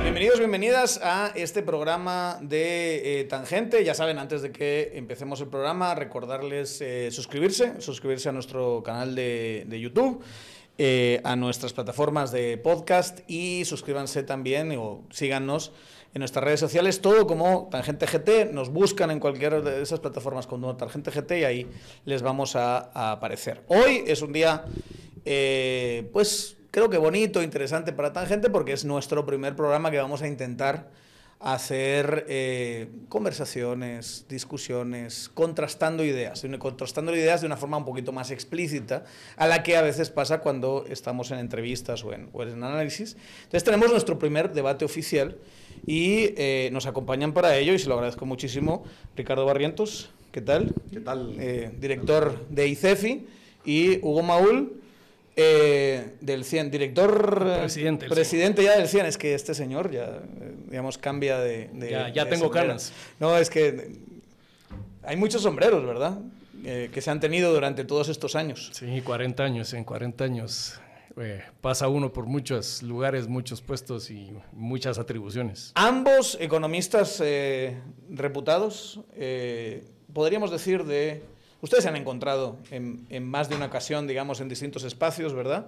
Bienvenidos, bienvenidas a este programa de Tangente. Ya saben, antes de que empecemos el programa, recordarles suscribirse a nuestro canal de YouTube, a nuestras plataformas de podcast y suscríbanse también o síganos en nuestras redes sociales, todo como Tangente GT. Nos buscan en cualquiera de esas plataformas como Tangente GT y ahí les vamos a aparecer. Hoy es un día, pues creo que bonito, interesante para Tangente, porque es nuestro primer programa que vamos a intentar hacer conversaciones, discusiones, contrastando ideas de una forma un poquito más explícita a la que a veces pasa cuando estamos en entrevistas o en análisis. Entonces tenemos nuestro primer debate oficial y nos acompañan para ello, y se lo agradezco muchísimo, Ricardo Barrientos, ¿qué tal? ¿Qué tal? Director de ICEFI, y Hugo Maúl, del CIEN, presidente ya del CIEN. Es que este señor ya, digamos, cambia ya tengo canas. No, es que hay muchos sombreros, ¿verdad? Que se han tenido durante todos estos años. Sí, 40 años. En 40 años pasa uno por muchos lugares, muchos puestos y muchas atribuciones. Ambos economistas reputados, podríamos decir de... Ustedes se han encontrado en más de una ocasión, digamos, en distintos espacios, ¿verdad?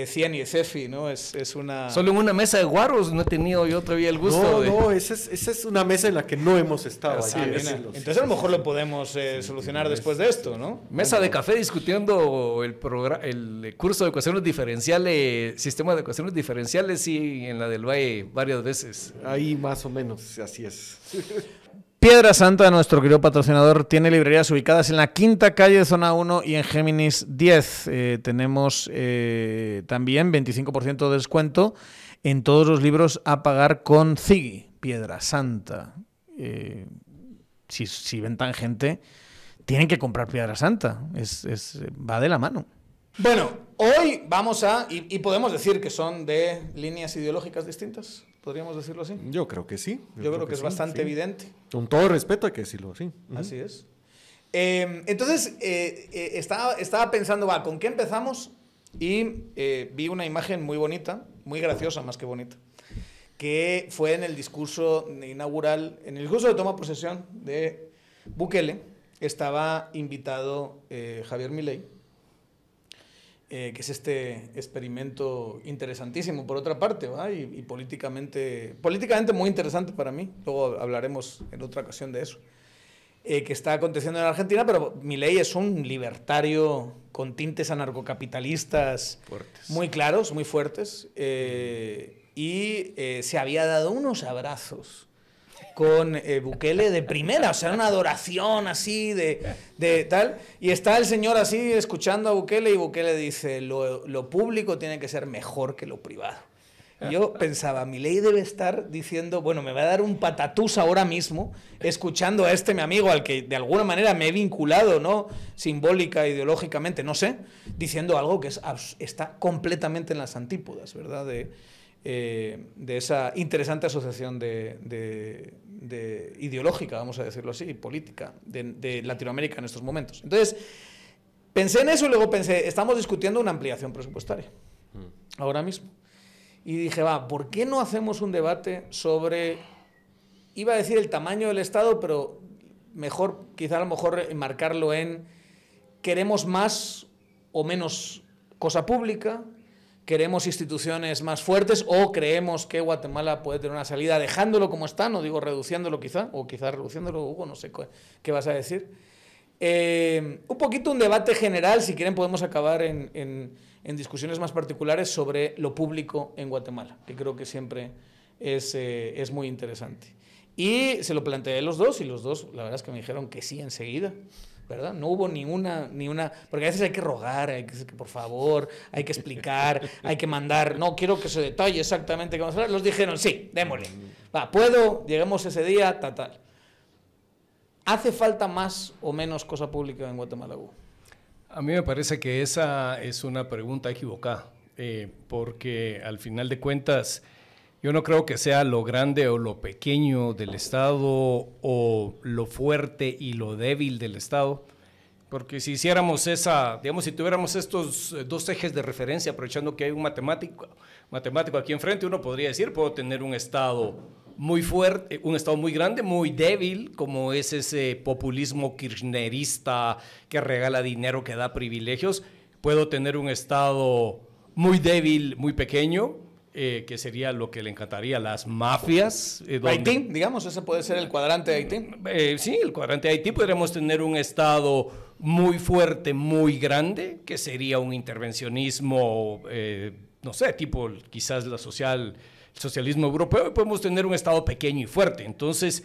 CIEN y ICEFI, ¿no? Es una... Solo en una mesa de guaros no he tenido yo todavía el gusto. No, esa es una mesa en la que no hemos estado. Entonces a lo mejor lo podemos solucionar después de esto, ¿no? Mesa de café discutiendo el curso de ecuaciones diferenciales, sistema de ecuaciones diferenciales, sí, en la del Valle varias veces. Ahí más o menos, así es. Piedra Santa, nuestro querido patrocinador, tiene librerías ubicadas en la Quinta Calle, Zona 1 y en Géminis 10. Tenemos también 25% de descuento en todos los libros a pagar con Ziggy. Piedra Santa. Si ven Tangente, tienen que comprar Piedra Santa. Va de la mano. Bueno, hoy vamos a... Y podemos decir que son de líneas ideológicas distintas. ¿Podríamos decirlo así? Yo creo que sí. Yo creo que es bastante evidente. Con todo respeto hay que decirlo así. Así es. Entonces, estaba pensando, ¿con qué empezamos? Y vi una imagen muy bonita, muy graciosa más que bonita, que fue en el discurso inaugural, en el discurso de toma de posesión de Bukele. Estaba invitado Javier Milei, que es este experimento interesantísimo por otra parte, ¿va? Y políticamente muy interesante para mí. Luego hablaremos en otra ocasión de eso, que está aconteciendo en Argentina. Pero Milei es un libertario con tintes anarcocapitalistas fuertes, muy claros, muy fuertes, y se había dado unos abrazos con Bukele de primera, o sea, una adoración así de tal, y está el señor así escuchando a Bukele, y Bukele dice, lo público tiene que ser mejor que lo privado. Y yo pensaba, Milei debe estar diciendo, bueno, me va a dar un patatús ahora mismo, escuchando a mi amigo al que de alguna manera me he vinculado, ¿no? Simbólica, ideológicamente, no sé, diciendo algo que está completamente en las antípodas, ¿verdad? De esa interesante asociación de ideológica, vamos a decirlo así, política, de Latinoamérica en estos momentos. Entonces, pensé en eso y luego pensé, estamos discutiendo una ampliación presupuestaria, ahora mismo. Y dije, ¿por qué no hacemos un debate sobre, iba a decir el tamaño del Estado, pero mejor, quizá a lo mejor enmarcarlo en, ¿queremos más o menos cosa pública? ¿Queremos instituciones más fuertes o creemos que Guatemala puede tener una salida dejándolo como está? No digo reduciéndolo quizá, o quizá reduciéndolo, Hugo, no sé qué vas a decir. Un poquito un debate general, si quieren podemos acabar en discusiones más particulares sobre lo público en Guatemala, que creo que siempre es muy interesante. Y se lo planteé a los dos, y los dos la verdad es que me dijeron que sí enseguida, ¿verdad? No hubo ni una, porque a veces hay que rogar, hay que por favor, hay que explicar, hay que mandar, no quiero que se detalle exactamente qué vamos a hablar. Los dijeron, sí, démosle, puedo, lleguemos ese día, tal. ¿Hace falta más o menos cosa pública en Guatemala, Hugo? A mí me parece que esa es una pregunta equivocada, porque al final de cuentas yo no creo que sea lo grande o lo pequeño del Estado o lo fuerte y lo débil del Estado, Porque si hiciéramos esa, digamos, si tuviéramos estos dos ejes de referencia, aprovechando que hay un matemático aquí enfrente, uno podría decir, puedo tener un Estado muy fuerte, un Estado muy grande, muy débil, como es ese populismo kirchnerista que regala dinero, que da privilegios. Puedo tener un Estado muy débil, muy pequeño, que sería lo que le encantaría a las mafias. Haití, digamos, ese puede ser el cuadrante de Haití. Sí, el cuadrante de Haití. Podríamos tener un Estado muy fuerte, muy grande, que sería un intervencionismo, no sé, tipo quizás el socialismo europeo, y podemos tener un Estado pequeño y fuerte. Entonces,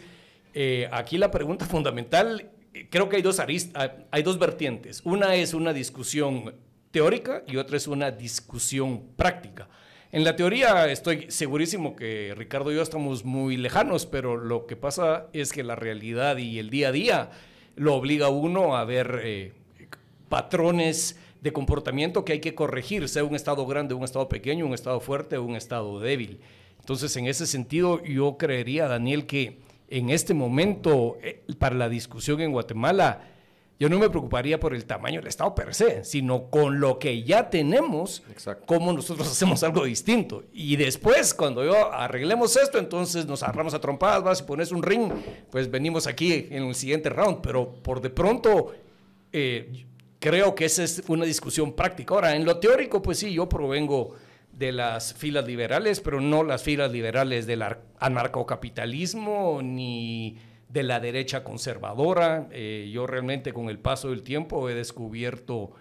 aquí la pregunta fundamental, creo que hay dos vertientes. Una es una discusión teórica y otra es una discusión práctica. En la teoría estoy segurísimo que Ricardo y yo estamos muy lejanos, pero lo que pasa es que la realidad y el día a día lo obliga a uno a ver patrones de comportamiento que hay que corregir, sea un Estado grande, un Estado pequeño, un Estado fuerte o un Estado débil. Entonces, en ese sentido, yo creería, Daniel, que en este momento, para la discusión en Guatemala, yo no me preocuparía por el tamaño del Estado per se, sino con lo que ya tenemos, Exacto, cómo nosotros hacemos algo distinto. Y después, cuando yo arreglemos esto, entonces nos agarramos a trompadas, vas y pones un ring, pues venimos aquí en el siguiente round. Pero por de pronto, creo que esa es una discusión práctica. Ahora, en lo teórico, pues sí, yo provengo de las filas liberales, pero no las filas liberales del anarcocapitalismo ni de la derecha conservadora. Yo realmente con el paso del tiempo he descubierto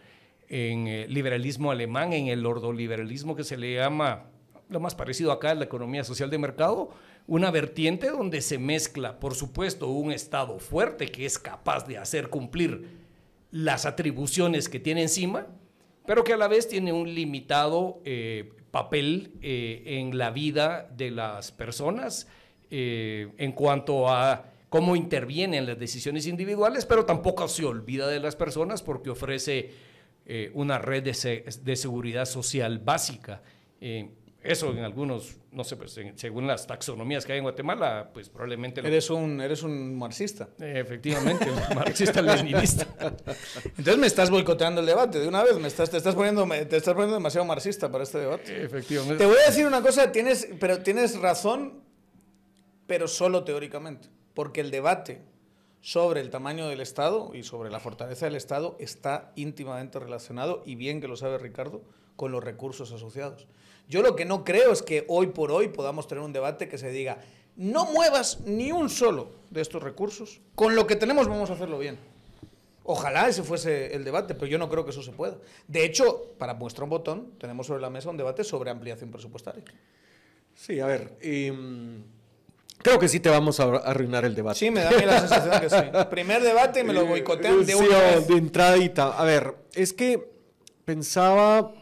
en el liberalismo alemán, en el ordoliberalismo que se le llama, lo más parecido acá es la economía social de mercado, una vertiente donde se mezcla, por supuesto, un Estado fuerte que es capaz de hacer cumplir las atribuciones que tiene encima, pero que a la vez tiene un limitado papel en la vida de las personas en cuanto a cómo interviene en las decisiones individuales, pero tampoco se olvida de las personas porque ofrece una red de seguridad social básica. Eso en algunos, no sé, pues según las taxonomías que hay en Guatemala, pues probablemente... Eres un marxista. Efectivamente, marxista-leninista. Entonces me estás boicoteando el debate de una vez, te estás poniendo demasiado marxista para este debate. Efectivamente. Te voy a decir una cosa, tienes razón, pero solo teóricamente, porque el debate sobre el tamaño del Estado y sobre la fortaleza del Estado está íntimamente relacionado, y bien que lo sabe Ricardo, con los recursos asociados. Yo lo que no creo es que hoy por hoy podamos tener un debate que se diga, no muevas ni un solo de estos recursos, con lo que tenemos vamos a hacerlo bien. Ojalá ese fuese el debate, pero yo no creo que eso se pueda. De hecho, para muestra un botón, tenemos sobre la mesa un debate sobre ampliación presupuestaria. Sí, a ver, creo que sí te vamos a arruinar el debate. Sí, me da a mí la sensación que sí. Primer debate y me lo boicotean de una vez. De entradita. A ver, es que pensaba,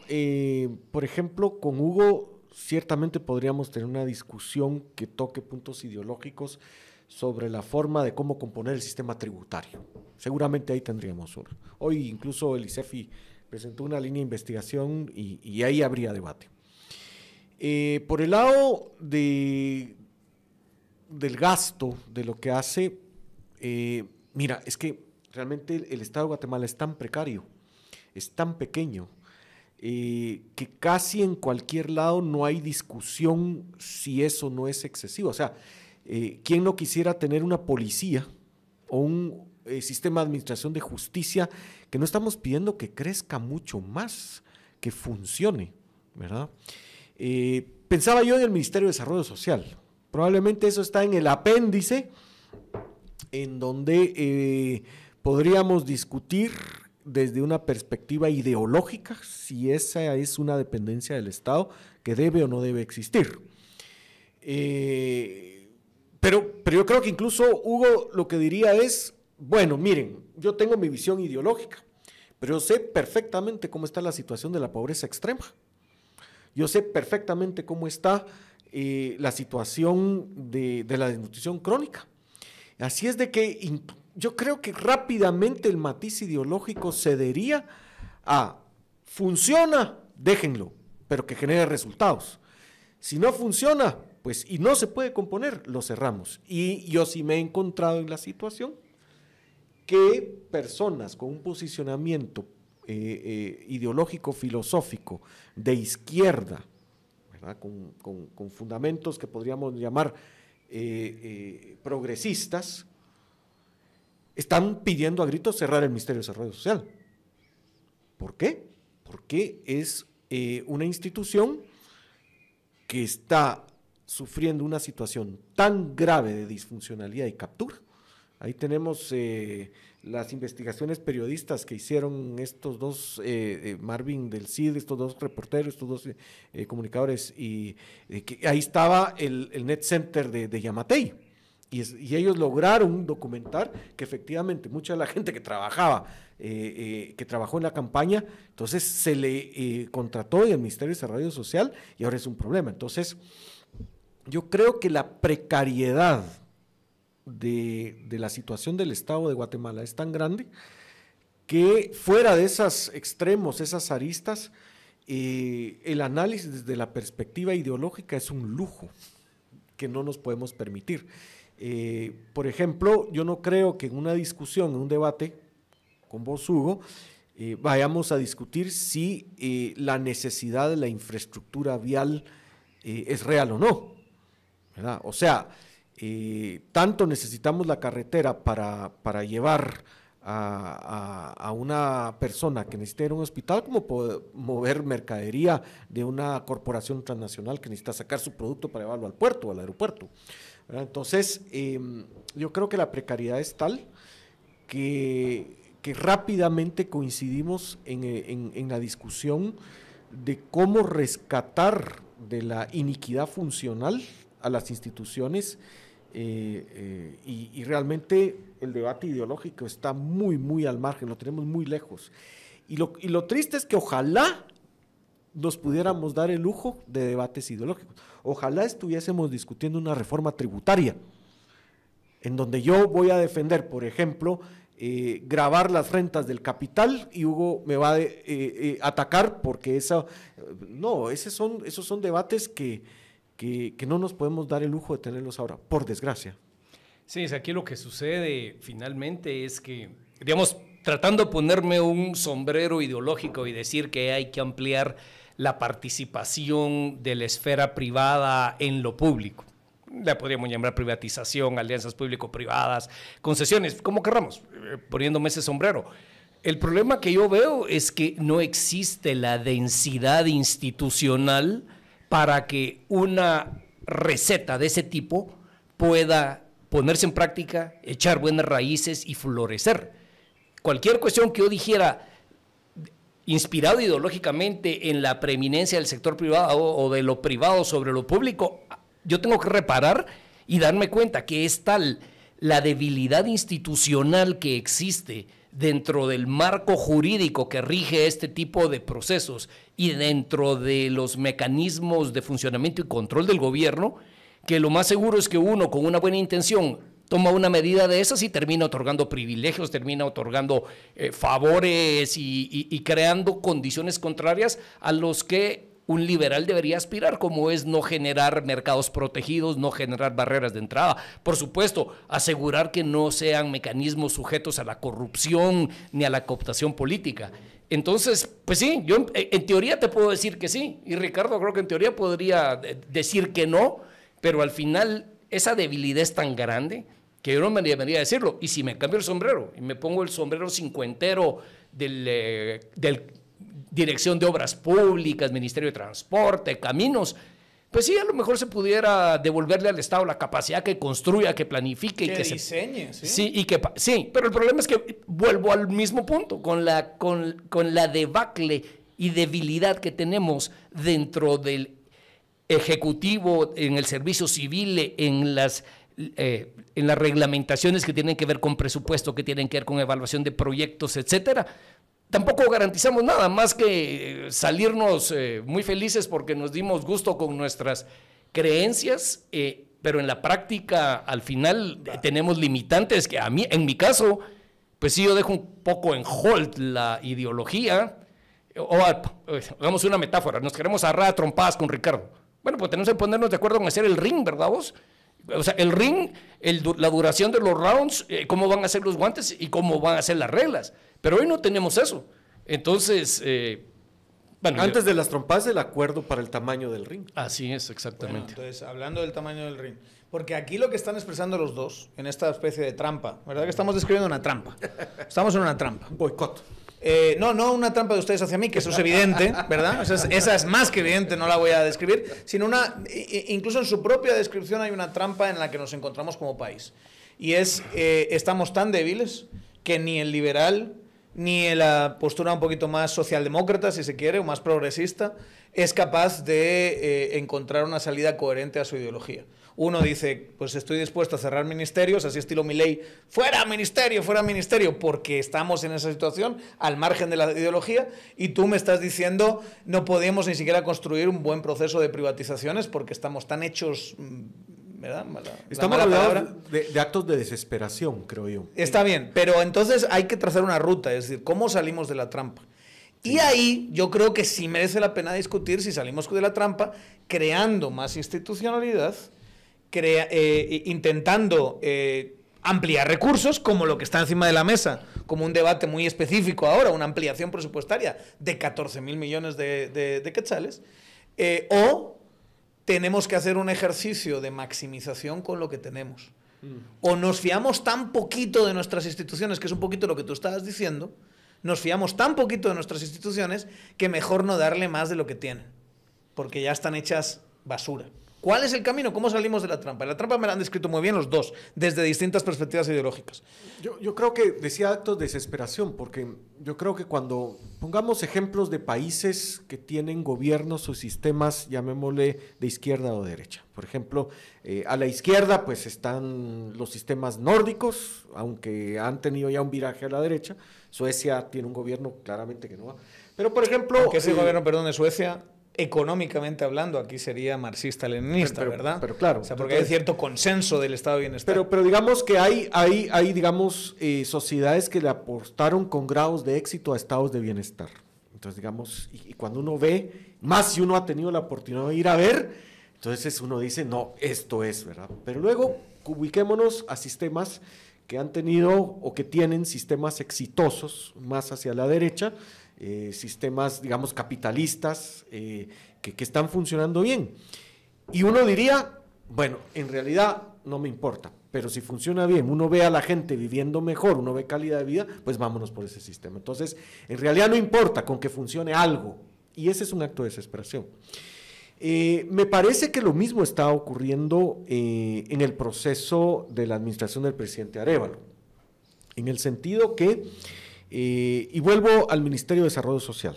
por ejemplo, con Hugo, ciertamente podríamos tener una discusión que toque puntos ideológicos sobre la forma de cómo componer el sistema tributario. Seguramente ahí tendríamos uno. Hoy incluso el ICEFI presentó una línea de investigación y ahí habría debate. Por el lado del gasto, de lo que hace, mira, es que realmente el Estado de Guatemala es tan precario, es tan pequeño, que casi en cualquier lado no hay discusión si eso no es excesivo. O sea, ¿quién no quisiera tener una policía o un sistema de administración de justicia que no estamos pidiendo que crezca mucho más, que funcione, ¿verdad? Pensaba yo en el Ministerio de Desarrollo Social. Probablemente eso está en el apéndice en donde podríamos discutir desde una perspectiva ideológica si esa es una dependencia del Estado que debe o no debe existir. Pero yo creo que incluso Hugo lo que diría es, bueno, miren, yo tengo mi visión ideológica, pero yo sé perfectamente cómo está la situación de la pobreza extrema. Yo sé perfectamente cómo está la situación de la desnutrición crónica. Así es de que yo creo que rápidamente el matiz ideológico cedería a funciona, déjenlo, pero que genere resultados. Si no funciona, pues y no se puede componer, lo cerramos. Y yo sí me he encontrado en la situación que personas con un posicionamiento ideológico, filosófico, de izquierda, ¿verdad? Con fundamentos que podríamos llamar progresistas, están pidiendo a gritos cerrar el Ministerio de Desarrollo Social. ¿Por qué? Porque es una institución que está sufriendo una situación tan grave de disfuncionalidad y captura. Ahí tenemos las investigaciones periodistas que hicieron estos dos, Marvin del CID, estos dos reporteros, estos dos comunicadores, y ahí estaba el Net Center de Yamatei, y ellos lograron documentar que efectivamente mucha de la gente que trabajaba, que trabajó en la campaña, entonces se le contrató en el Ministerio de Desarrollo Social y ahora es un problema. Entonces, yo creo que la precariedad de la situación del Estado de Guatemala es tan grande que fuera de esos extremos, esas aristas, el análisis desde la perspectiva ideológica es un lujo que no nos podemos permitir. Por ejemplo, yo no creo que en una discusión, en un debate con vos, Hugo, vayamos a discutir si la necesidad de la infraestructura vial es real o no, ¿verdad? O sea, tanto necesitamos la carretera para llevar a una persona que necesita ir a un hospital como poder mover mercadería de una corporación transnacional que necesita sacar su producto para llevarlo al puerto o al aeropuerto, ¿verdad? Entonces, yo creo que la precariedad es tal que rápidamente coincidimos en la discusión de cómo rescatar de la iniquidad funcional a las instituciones, y realmente el debate ideológico está muy, muy al margen, lo tenemos muy lejos. Y lo triste es que ojalá nos pudiéramos dar el lujo de debates ideológicos. Ojalá estuviésemos discutiendo una reforma tributaria, en donde yo voy a defender, por ejemplo, gravar las rentas del capital y Hugo me va a atacar porque eso, no, esos son debates que no nos podemos dar el lujo de tenerlos ahora, por desgracia. Sí, es aquí lo que sucede finalmente es que, digamos, tratando de ponerme un sombrero ideológico y decir que hay que ampliar la participación de la esfera privada en lo público. La podríamos llamar privatización, alianzas público-privadas, concesiones, como querramos, poniéndome ese sombrero. El problema que yo veo es que no existe la densidad institucional para que una receta de ese tipo pueda ponerse en práctica, echar buenas raíces y florecer. Cualquier cuestión que yo dijera inspirado ideológicamente en la preeminencia del sector privado o de lo privado sobre lo público, yo tengo que reparar y darme cuenta que es tal la debilidad institucional que existe dentro del marco jurídico que rige este tipo de procesos y dentro de los mecanismos de funcionamiento y control del gobierno, que lo más seguro es que uno con una buena intención toma una medida de esas y termina otorgando privilegios, termina otorgando favores y creando condiciones contrarias a los que un liberal debería aspirar, como es no generar mercados protegidos, no generar barreras de entrada. Por supuesto, asegurar que no sean mecanismos sujetos a la corrupción ni a la cooptación política. Entonces, pues sí, yo en teoría te puedo decir que sí, y Ricardo creo que en teoría podría decir que no, pero al final esa debilidad es tan grande que yo no me debería decirlo. Y si me cambio el sombrero y me pongo el sombrero cincuentero del Dirección de Obras Públicas, Ministerio de Transporte, Caminos, pues sí, a lo mejor se pudiera devolverle al Estado la capacidad que construya, que planifique. Que y que diseñe, ¿sí? Sí, pero el problema es que vuelvo al mismo punto, con la debacle y debilidad que tenemos dentro del Ejecutivo, en el servicio civil, en las reglamentaciones que tienen que ver con presupuesto, que tienen que ver con evaluación de proyectos, etcétera. Tampoco garantizamos nada más que salirnos muy felices porque nos dimos gusto con nuestras creencias, pero en la práctica al final tenemos limitantes que a mí, en mi caso, pues sí, yo dejo un poco en hold la ideología. Hagamos una metáfora, nos queremos agarrar a trompadas con Ricardo. Bueno, pues tenemos que ponernos de acuerdo en hacer el ring, ¿verdad vos? O sea, el ring, la duración de los rounds, cómo van a ser los guantes y cómo van a ser las reglas. Pero hoy no tenemos eso. Entonces, bueno, antes de las trompadas, el acuerdo para el tamaño del ring. Así es, exactamente. Bueno, entonces, hablando del tamaño del ring, porque aquí lo que están expresando los dos, en esta especie de trampa, ¿verdad? Que estamos describiendo una trampa. Estamos en una trampa. Boicot. No una trampa de ustedes hacia mí, que eso es evidente, ¿verdad? Esa es más que evidente, no la voy a describir, sino incluso en su propia descripción hay una trampa en la que nos encontramos como país. Y es, estamos tan débiles que ni el liberal, ni la postura un poquito más socialdemócrata, si se quiere, o más progresista, es capaz de encontrar una salida coherente a su ideología. Uno dice, pues estoy dispuesto a cerrar ministerios, así estilo Milei, fuera ministerio, porque estamos en esa situación, al margen de la ideología, y tú me estás diciendo, no podemos ni siquiera construir un buen proceso de privatizaciones porque estamos tan hechos, ¿verdad? Estamos hablando de actos de desesperación, creo yo. Está bien, pero entonces hay que trazar una ruta, es decir, ¿cómo salimos de la trampa? Y ahí yo creo que sí merece la pena discutir si salimos de la trampa creando más institucionalidad, intentando ampliar recursos, como lo que está encima de la mesa, como un debate muy específico ahora, una ampliación presupuestaria de 14.000 millones de quetzales, o tenemos que hacer un ejercicio de maximización con lo que tenemos. O nos fiamos tan poquito de nuestras instituciones, que es un poquito lo que tú estabas diciendo, nos fiamos tan poquito de nuestras instituciones que mejor no darle más de lo que tienen, porque ya están hechas basura. ¿Cuál es el camino? ¿Cómo salimos de la trampa? La trampa me la han descrito muy bien los dos, desde distintas perspectivas ideológicas. Yo creo que decía actos de desesperación, porque yo creo que cuando pongamos ejemplos de países que tienen gobiernos o sistemas, llamémosle de izquierda o derecha. Por ejemplo, a la izquierda pues están los sistemas nórdicos, aunque han tenido ya un viraje a la derecha. Suecia tiene un gobierno claramente que no va. Pero por ejemplo... Aunque ese gobierno, perdón, de Suecia... económicamente hablando, aquí sería marxista-leninista, ¿verdad? Pero claro. O sea, porque hay cierto consenso del estado de bienestar. Pero digamos que hay digamos, sociedades que le apostaron con grados de éxito a estados de bienestar. Entonces, digamos, y cuando uno ve, más si uno ha tenido la oportunidad de ir a ver, entonces uno dice, no, esto es, ¿verdad? Pero luego, ubiquémonos a sistemas que han tenido o que tienen sistemas exitosos más hacia la derecha, sistemas, digamos, capitalistas que están funcionando bien. Y uno diría, bueno, en realidad no me importa, pero si funciona bien, uno ve a la gente viviendo mejor, uno ve calidad de vida, pues vámonos por ese sistema. Entonces, en realidad no importa con que funcione algo, y ese es un acto de desesperación. Me parece que lo mismo está ocurriendo en el proceso de la administración del presidente Arévalo, en el sentido que y vuelvo al Ministerio de Desarrollo Social.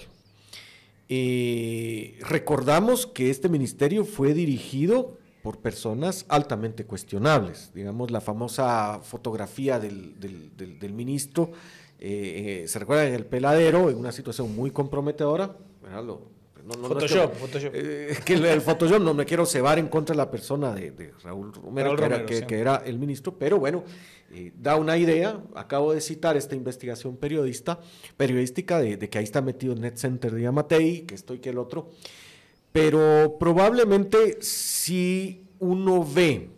Recordamos que este ministerio fue dirigido por personas altamente cuestionables. Digamos, la famosa fotografía del ministro, se recuerda en el Peladero, en una situación muy comprometedora, ¿verdad? Photoshop. Que el Photoshop, no me quiero cebar en contra de la persona de Raúl Romero, que era el ministro, pero bueno, da una idea. Acabo de citar esta investigación periodística de que ahí está metido el Net Center de Yamatei, que esto y que el otro, pero probablemente si uno ve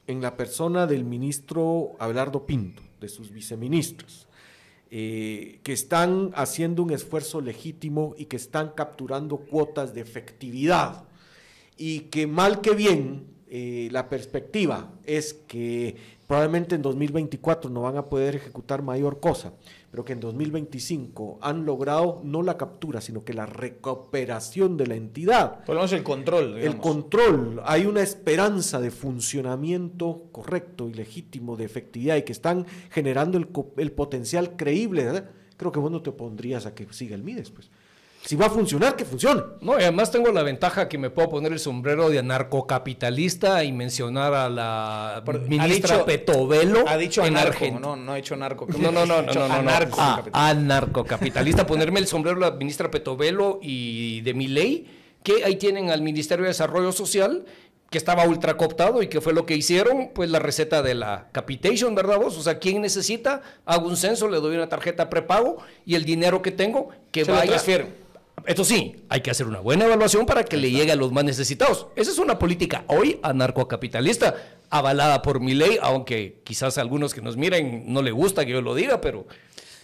en la persona del ministro Abelardo Pinto, de sus viceministros, que están haciendo un esfuerzo legítimo y que están capturando cuotas de efectividad, y que mal que bien la perspectiva es que probablemente en 2024 no van a poder ejecutar mayor cosa, pero que en 2025 han logrado no la captura, sino que la recuperación de la entidad. Por lo menos el control, digamos. El control, hay una esperanza de funcionamiento correcto y legítimo, de efectividad, y que están generando el potencial creíble, ¿verdad? Creo que vos no te opondrías a que siga el MIDES, pues. Si va a funcionar, que funcione. No, y además tengo la ventaja que me puedo poner el sombrero de anarcocapitalista y mencionar a la ministra Petovelo. Ha dicho en anarco, Argentina. no ha hecho narco. No. Anarcocapitalista. Ponerme el sombrero de la ministra Petovelo y de Milei, que ahí tienen al Ministerio de Desarrollo Social, que estaba ultra cooptado y que fue lo que hicieron, pues la receta de la capitation, ¿verdad vos? O sea, ¿quién necesita? Hago un censo, le doy una tarjeta prepago y el dinero que tengo que se vaya... lo transfiero. Esto sí, hay que hacer una buena evaluación para que le llegue a los más necesitados. Esa es una política hoy anarcocapitalista, avalada por Milei, aunque quizás a algunos que nos miren no le gusta que yo lo diga, pero...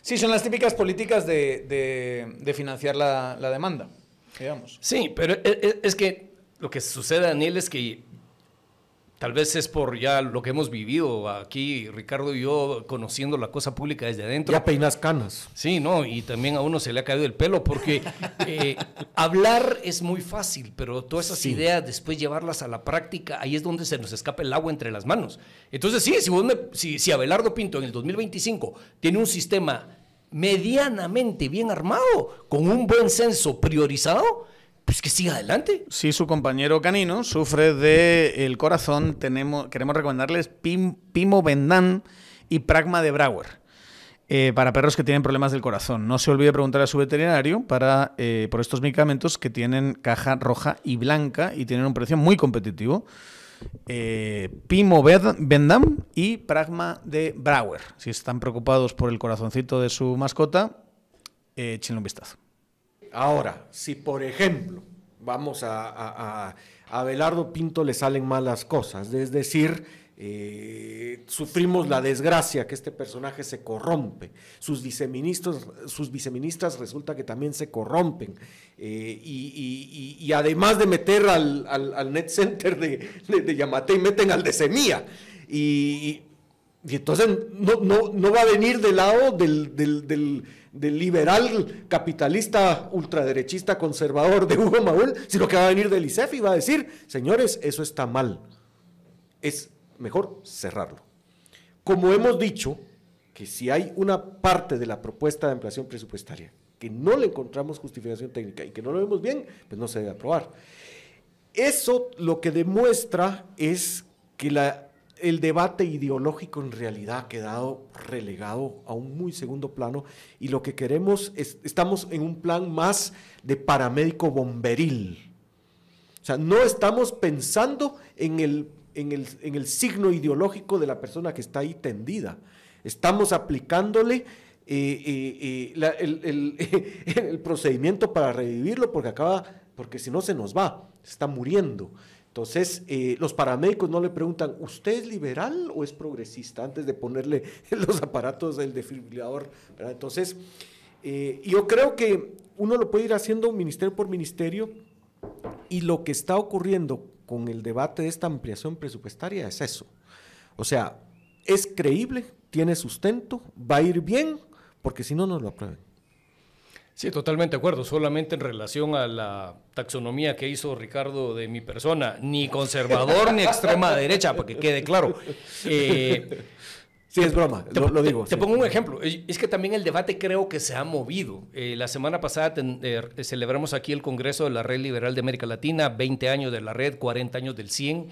Sí, son las típicas políticas de financiar la demanda, digamos. Sí, pero es que lo que sucede, Daniel, es que tal vez es por ya lo que hemos vivido aquí, Ricardo y yo, conociendo la cosa pública desde adentro. Ya peinas canas. Sí, no, y también a uno se le ha caído el pelo porque hablar es muy fácil, pero todas esas ideas, después llevarlas a la práctica, ahí es donde se nos escapa el agua entre las manos. Entonces sí, si Abelardo Pinto en el 2025 tiene un sistema medianamente bien armado, con un buen censo priorizado, pues que siga adelante. Si su compañero canino sufre del corazón, queremos recomendarles Pimo Bendan y Pragma de Brouwer para perros que tienen problemas del corazón. No se olvide preguntar a su veterinario por estos medicamentos que tienen caja roja y blanca y tienen un precio muy competitivo. Pimo Bendan y Pragma de Brouwer. Si están preocupados por el corazoncito de su mascota, échenle un vistazo. Ahora, si por ejemplo, vamos a Abelardo Pinto le salen malas cosas, es decir, sufrimos la desgracia que este personaje se corrompe, sus viceministras resulta que también se corrompen, y además de meter al Net Center de Yamatei, meten al de Semilla, y entonces no va a venir del lado del liberal capitalista ultraderechista conservador de Hugo Maúl, sino que va a venir del ISEF y va a decir, señores, eso está mal, es mejor cerrarlo. Como hemos dicho, que si hay una parte de la propuesta de ampliación presupuestaria que no le encontramos justificación técnica y que no lo vemos bien, pues no se debe aprobar. Eso lo que demuestra es que el debate ideológico en realidad ha quedado relegado a un muy segundo plano y lo que queremos estamos en un plan más de paramédico bomberil. O sea, no estamos pensando en el signo ideológico de la persona que está ahí tendida. Estamos aplicándole el procedimiento para revivirlo porque si no se nos va, se está muriendo. Entonces, los paramédicos no le preguntan, ¿usted es liberal o es progresista? Antes de ponerle los aparatos del desfibrilador, ¿verdad? Entonces, yo creo que uno lo puede ir haciendo ministerio por ministerio y lo que está ocurriendo con el debate de esta ampliación presupuestaria es eso. O sea, es creíble, tiene sustento, va a ir bien, porque si no, no lo aprueben. Sí, totalmente de acuerdo. Solamente en relación a la taxonomía que hizo Ricardo de mi persona, ni conservador ni extrema derecha, para que quede claro. Sí, es broma, lo digo. Te pongo un ejemplo. Es que también el debate creo que se ha movido. La semana pasada celebramos aquí el Congreso de la Red Liberal de América Latina, 20 años de la red, 40 años del 100.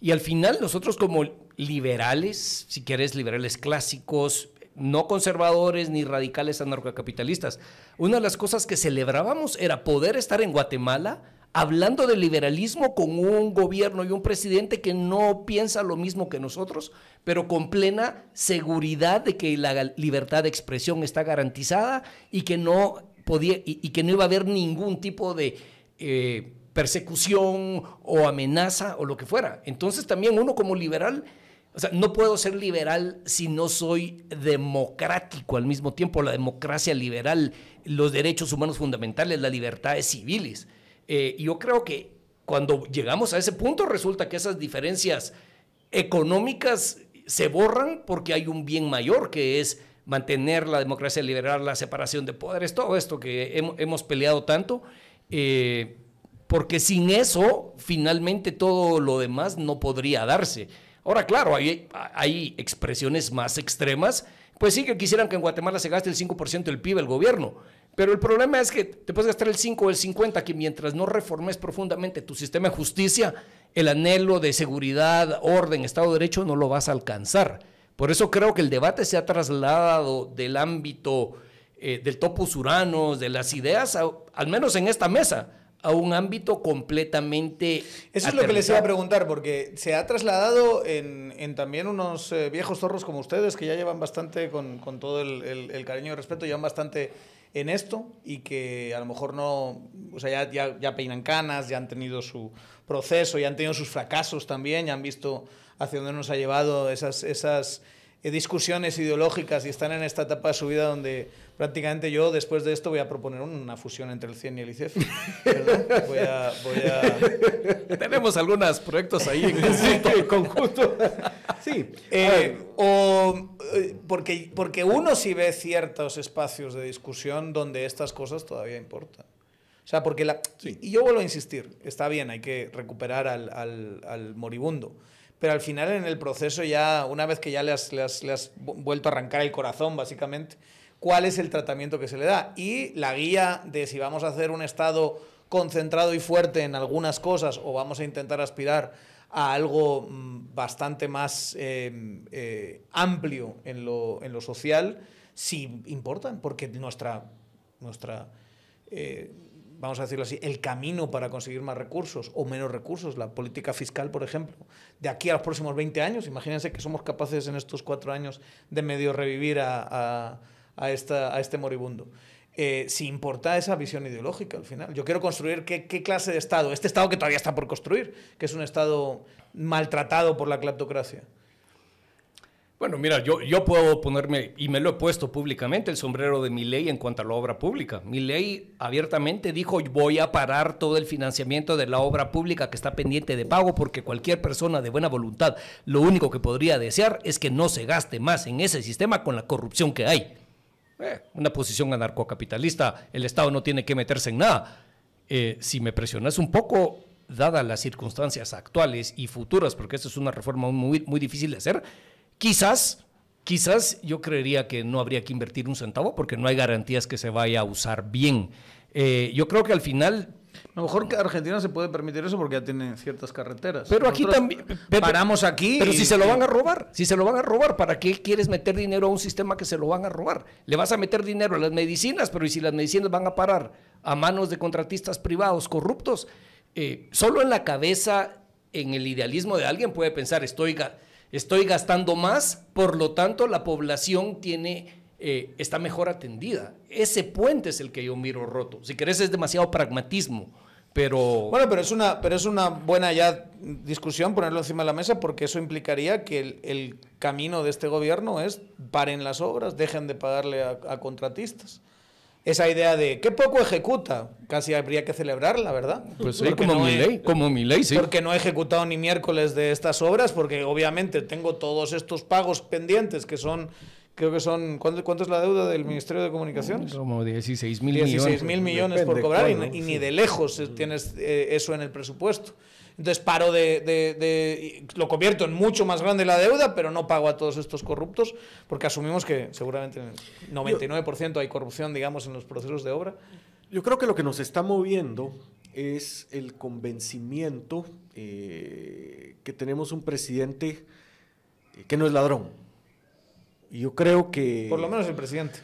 Y al final nosotros como liberales, si quieres, liberales clásicos, no conservadores ni radicales anarcocapitalistas, una de las cosas que celebrábamos era poder estar en Guatemala hablando de liberalismo con un gobierno y un presidente que no piensa lo mismo que nosotros, pero con plena seguridad de que la libertad de expresión está garantizada y que no iba a haber ningún tipo de persecución o amenaza o lo que fuera. Entonces también uno como liberal, o sea, no puedo ser liberal si no soy democrático al mismo tiempo. La democracia liberal, los derechos humanos fundamentales, las libertades civiles. Yo creo que cuando llegamos a ese punto resulta que esas diferencias económicas se borran porque hay un bien mayor que es mantener la democracia liberal, la separación de poderes, todo esto que hemos peleado tanto, porque sin eso finalmente todo lo demás no podría darse. Ahora, claro, hay expresiones más extremas, pues sí que quisieran que en Guatemala se gaste el 5% del PIB el gobierno, pero el problema es que te puedes gastar el 5 o el 50, que mientras no reformes profundamente tu sistema de justicia, el anhelo de seguridad, orden, Estado de Derecho, no lo vas a alcanzar. Por eso creo que el debate se ha trasladado del ámbito del topos uranos, de las ideas, al menos en esta mesa, a un ámbito completamente... Eso es lo que les iba a preguntar, porque se ha trasladado en también unos viejos zorros como ustedes, que ya llevan bastante, con todo el cariño y respeto, llevan bastante en esto y que a lo mejor no, o sea, ya peinan canas, ya han tenido su proceso, ya han tenido sus fracasos también, ya han visto hacia dónde nos ha llevado esas discusiones ideológicas y están en esta etapa de su vida donde prácticamente yo después de esto voy a proponer una fusión entre el CIEN y el ICEF. Voy a... Tenemos algunos proyectos ahí en conjunto. Sí. Porque uno sí ve ciertos espacios de discusión donde estas cosas todavía importan. O sea, porque y yo vuelvo a insistir, está bien, hay que recuperar al moribundo, pero al final en el proceso ya, una vez que ya le has vuelto a arrancar el corazón, básicamente, ¿cuál es el tratamiento que se le da? Y la guía de si vamos a hacer un Estado concentrado y fuerte en algunas cosas o vamos a intentar aspirar a algo bastante más amplio en lo social, sí importan, porque nuestra vamos a decirlo así, el camino para conseguir más recursos o menos recursos, la política fiscal, por ejemplo, de aquí a los próximos 20 años, imagínense que somos capaces en estos 4 años de medio revivir a este moribundo. Si importa esa visión ideológica al final. Yo quiero construir qué clase de Estado, este Estado que todavía está por construir, que es un Estado maltratado por la cleptocracia. Bueno, mira, yo puedo ponerme, y me lo he puesto públicamente, el sombrero de Milei en cuanto a la obra pública. Milei abiertamente dijo, voy a parar todo el financiamiento de la obra pública que está pendiente de pago, porque cualquier persona de buena voluntad lo único que podría desear es que no se gaste más en ese sistema con la corrupción que hay. Una posición anarcocapitalista, el Estado no tiene que meterse en nada. Si me presionas un poco, dadas las circunstancias actuales y futuras, porque esta es una reforma muy, muy difícil de hacer, Quizás yo creería que no habría que invertir un centavo porque no hay garantías que se vaya a usar bien. Yo creo que al final... A lo mejor que Argentina se puede permitir eso porque ya tiene ciertas carreteras. Pero aquí también... Paramos aquí... Pero si se lo van a robar, ¿para qué quieres meter dinero a un sistema que se lo van a robar? Le vas a meter dinero a las medicinas, pero ¿y si las medicinas van a parar a manos de contratistas privados corruptos? Solo en la cabeza, en el idealismo de alguien puede pensar, estoy gastando más, por lo tanto la población está mejor atendida. Ese puente es el que yo miro roto. Si querés es demasiado pragmatismo, pero... Bueno, pero es una buena ya discusión ponerlo encima de la mesa porque eso implicaría que el camino de este gobierno es paren las obras, dejen de pagarle a contratistas. Esa idea de qué poco ejecuta, casi habría que celebrarla, ¿verdad? Pues sí, como Milei, sí. Porque no he ejecutado ni miércoles de estas obras, porque obviamente tengo todos estos pagos pendientes que son, creo que son, ¿cuánto es la deuda del Ministerio de Comunicaciones? Como 16.000 millones. 16.000 millones por cobrar y ni de lejos tienes eso en el presupuesto. Entonces lo convierto en mucho más grande la deuda, pero no pago a todos estos corruptos, porque asumimos que seguramente en el 99% hay corrupción, digamos, en los procesos de obra. Yo creo que lo que nos está moviendo es el convencimiento que tenemos un presidente que no es ladrón. Y yo creo que... Por lo menos el presidente.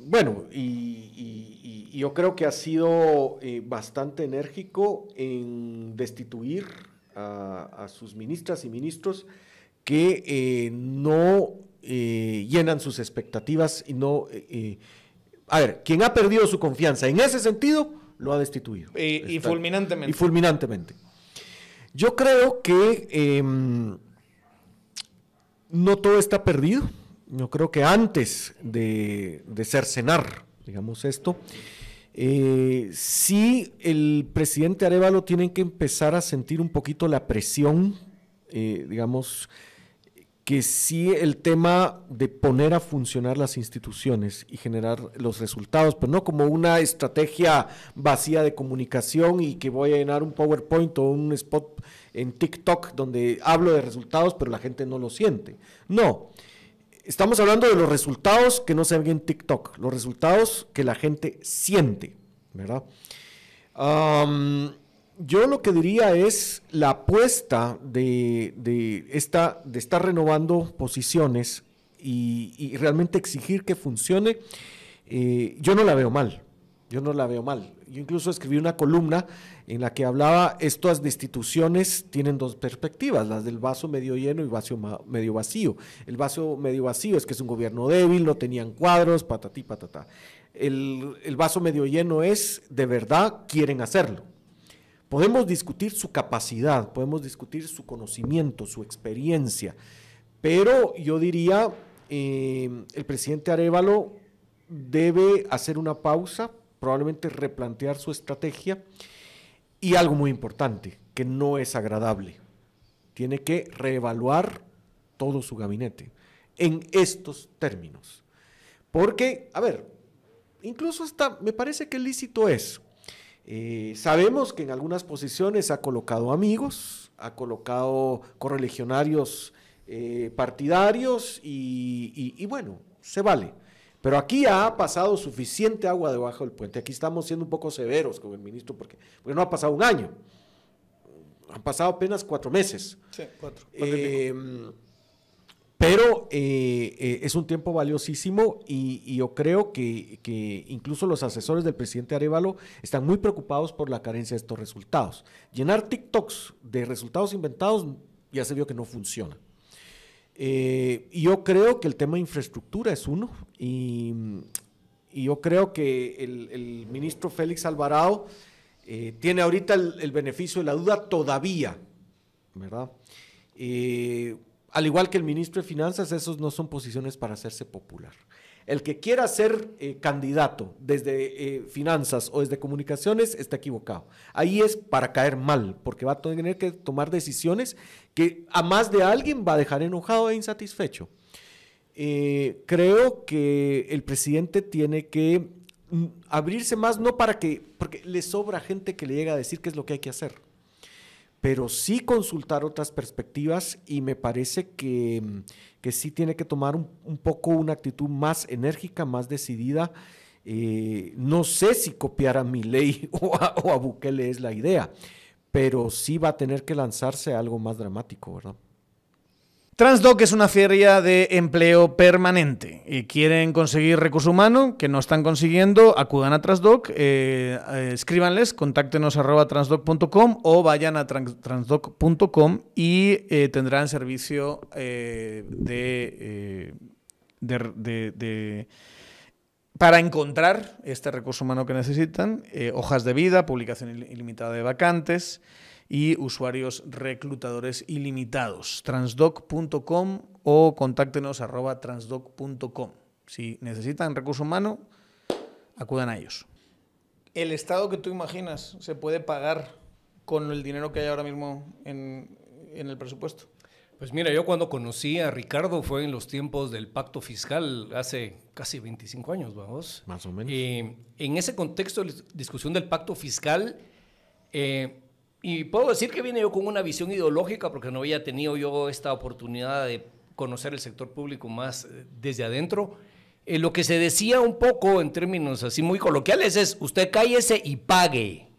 Bueno, y yo creo que ha sido bastante enérgico en destituir a sus ministras y ministros que no llenan sus expectativas y no... a ver, quien ha perdido su confianza en ese sentido, lo ha destituido. Y fulminantemente. Y fulminantemente. Yo creo que no todo está perdido. Yo creo que antes de cercenar, digamos esto, sí el presidente Arévalo tiene que empezar a sentir un poquito la presión, digamos, que sí el tema de poner a funcionar las instituciones y generar los resultados, pero no como una estrategia vacía de comunicación y que voy a llenar un PowerPoint o un spot en TikTok donde hablo de resultados, pero la gente no lo siente. No. Estamos hablando de los resultados que no se ven en TikTok, los resultados que la gente siente, ¿verdad? Yo lo que diría es la apuesta de estar renovando posiciones y realmente exigir que funcione, yo no la veo mal. Yo no la veo mal. Yo incluso escribí una columna en la que hablaba, estas instituciones tienen dos perspectivas, las del vaso medio lleno y vaso medio vacío. El vaso medio vacío es que es un gobierno débil, no tenían cuadros, patatí, patatá. El vaso medio lleno es, de verdad, quieren hacerlo. Podemos discutir su capacidad, podemos discutir su conocimiento, su experiencia, pero yo diría, el presidente Arévalo debe hacer una pausa, probablemente replantear su estrategia y algo muy importante, que no es agradable, tiene que reevaluar todo su gabinete en estos términos. Porque, a ver, incluso hasta me parece que lícito es. Sabemos que en algunas posiciones ha colocado amigos, ha colocado correligionarios partidarios y bueno, se vale. Pero aquí ha pasado suficiente agua debajo del puente. Aquí estamos siendo un poco severos con el ministro porque no ha pasado un año. Han pasado apenas 4 meses. Sí, 4. Pero es un tiempo valiosísimo y yo creo que incluso los asesores del presidente Arévalo están muy preocupados por la carencia de estos resultados. Llenar TikToks de resultados inventados ya se vio que no funciona. Y yo creo que el tema de infraestructura es uno, y yo creo que el ministro Félix Alvarado tiene ahorita el beneficio de la duda todavía, ¿verdad? Al igual que el ministro de Finanzas, esos no son posiciones para hacerse popular. El que quiera ser candidato desde finanzas o desde comunicaciones está equivocado. Ahí es para caer mal, porque va a tener que tomar decisiones que a más de alguien va a dejar enojado e insatisfecho. Creo que el presidente tiene que abrirse más, no porque le sobra gente que le llega a decir qué es lo que hay que hacer, pero sí consultar otras perspectivas, y me parece que sí tiene que tomar un poco una actitud más enérgica, más decidida. No sé si copiar a Milei o a Bukele es la idea, pero sí va a tener que lanzarse a algo más dramático, ¿verdad? Transdoc es una feria de empleo permanente y quieren conseguir recurso humano que no están consiguiendo. Acudan a Transdoc, escríbanles, contáctenos @transdoc.com o vayan a transdoc.com y tendrán servicio para encontrar este recurso humano que necesitan, hojas de vida, publicación ilimitada de vacantes y usuarios reclutadores ilimitados. Transdoc.com o contáctenos @transdoc.com. Si necesitan recurso humano, acudan a ellos. ¿El Estado que tú imaginas se puede pagar con el dinero que hay ahora mismo en el presupuesto? Pues mira, yo cuando conocí a Ricardo fue en los tiempos del pacto fiscal, hace casi 25 años, vamos. Más o menos. En ese contexto de discusión del pacto fiscal, y puedo decir que vine yo con una visión ideológica porque no había tenido yo esta oportunidad de conocer el sector público más desde adentro. Lo que se decía un poco en términos así muy coloquiales es: usted cállese y pague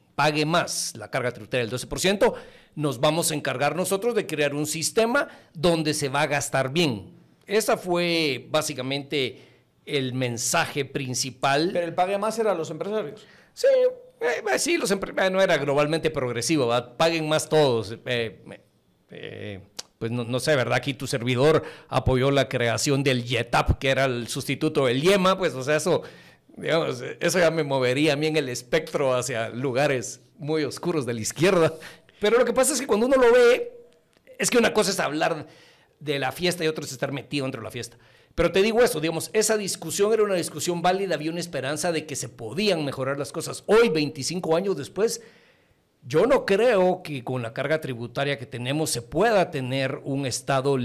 más la carga tributaria del 12%, nos vamos a encargar nosotros de crear un sistema donde se va a gastar bien. Ese fue básicamente el mensaje principal. Pero el pague más era a los empresarios. Sí, sí, no era globalmente progresivo, ¿verdad? Paguen más todos. Pues no sé, ¿verdad? Aquí tu servidor apoyó la creación del YETAP, que era el sustituto del YEMA, pues, o sea, eso, digamos, eso ya me movería a mí en el espectro hacia lugares muy oscuros de la izquierda. Pero lo que pasa es que cuando uno lo ve, es que una cosa es hablar de la fiesta y otra es estar metido dentro de la fiesta. Pero te digo eso, digamos, esa discusión era una discusión válida, había una esperanza de que se podían mejorar las cosas. Hoy, 25 años después, yo no creo que con la carga tributaria que tenemos se pueda tener un estado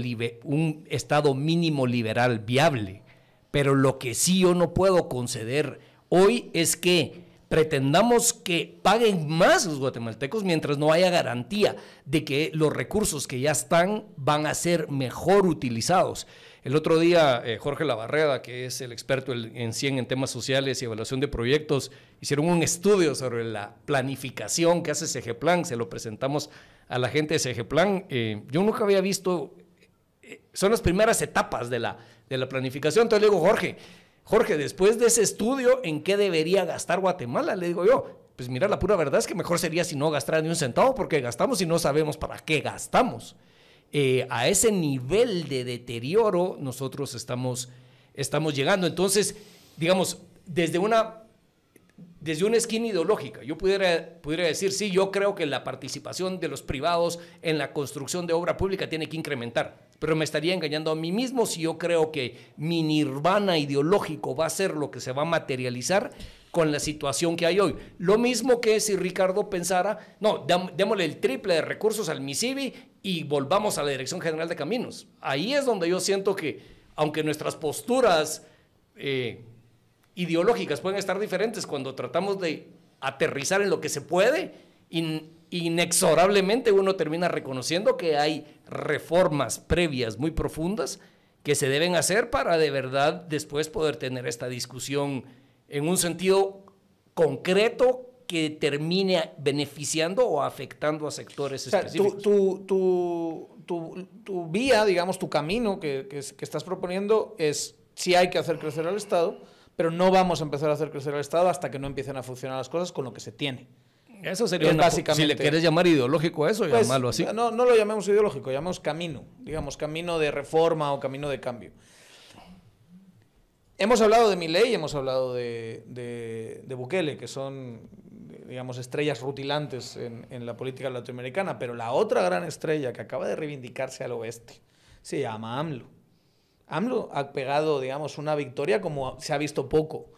mínimo liberal viable. Pero lo que sí yo no puedo conceder hoy es que pretendamos que paguen más los guatemaltecos mientras no haya garantía de que los recursos que ya están van a ser mejor utilizados. El otro día, Jorge Labarreda, que es el experto en CIEN en temas sociales y evaluación de proyectos, hicieron un estudio sobre la planificación que hace Segeplan, se lo presentamos a la gente de Segeplan. Yo nunca había visto, son las primeras etapas de la planificación. Entonces le digo, Jorge, después de ese estudio, ¿en qué debería gastar Guatemala? Le digo yo, pues mira, la pura verdad es que mejor sería si no gastara ni un centavo, porque gastamos y no sabemos para qué gastamos. A ese nivel de deterioro nosotros estamos llegando. Entonces, digamos, desde una esquina ideológica, yo pudiera decir, sí, yo creo que la participación de los privados en la construcción de obra pública tiene que incrementar, pero me estaría engañando a mí mismo si yo creo que mi nirvana ideológico va a ser lo que se va a materializar con la situación que hay hoy. Lo mismo que si Ricardo pensara, no, démosle el triple de recursos al MISIBI y volvamos a la Dirección General de Caminos. Ahí es donde yo siento que, aunque nuestras posturas ideológicas pueden estar diferentes, cuando tratamos de aterrizar en lo que se puede, inexorablemente uno termina reconociendo que hay reformas previas muy profundas que se deben hacer para de verdad después poder tener esta discusión en un sentido concreto que termine beneficiando o afectando a sectores específicos. Tu vía, digamos, tu camino que estás proponiendo es, sí hay que hacer crecer al Estado, pero no vamos a empezar a hacer crecer al Estado hasta que no empiecen a funcionar las cosas con lo que se tiene. Eso sería básicamente, si le quieres llamar ideológico a eso, pues, llamarlo así. No lo llamemos ideológico, llamemos camino, digamos, camino de reforma o camino de cambio. Hemos hablado de Milei, hemos hablado de Bukele, que son, digamos, estrellas rutilantes en la política latinoamericana, pero la otra gran estrella que acaba de reivindicarse al oeste se llama AMLO. AMLO ha pegado, digamos, una victoria como se ha visto poco.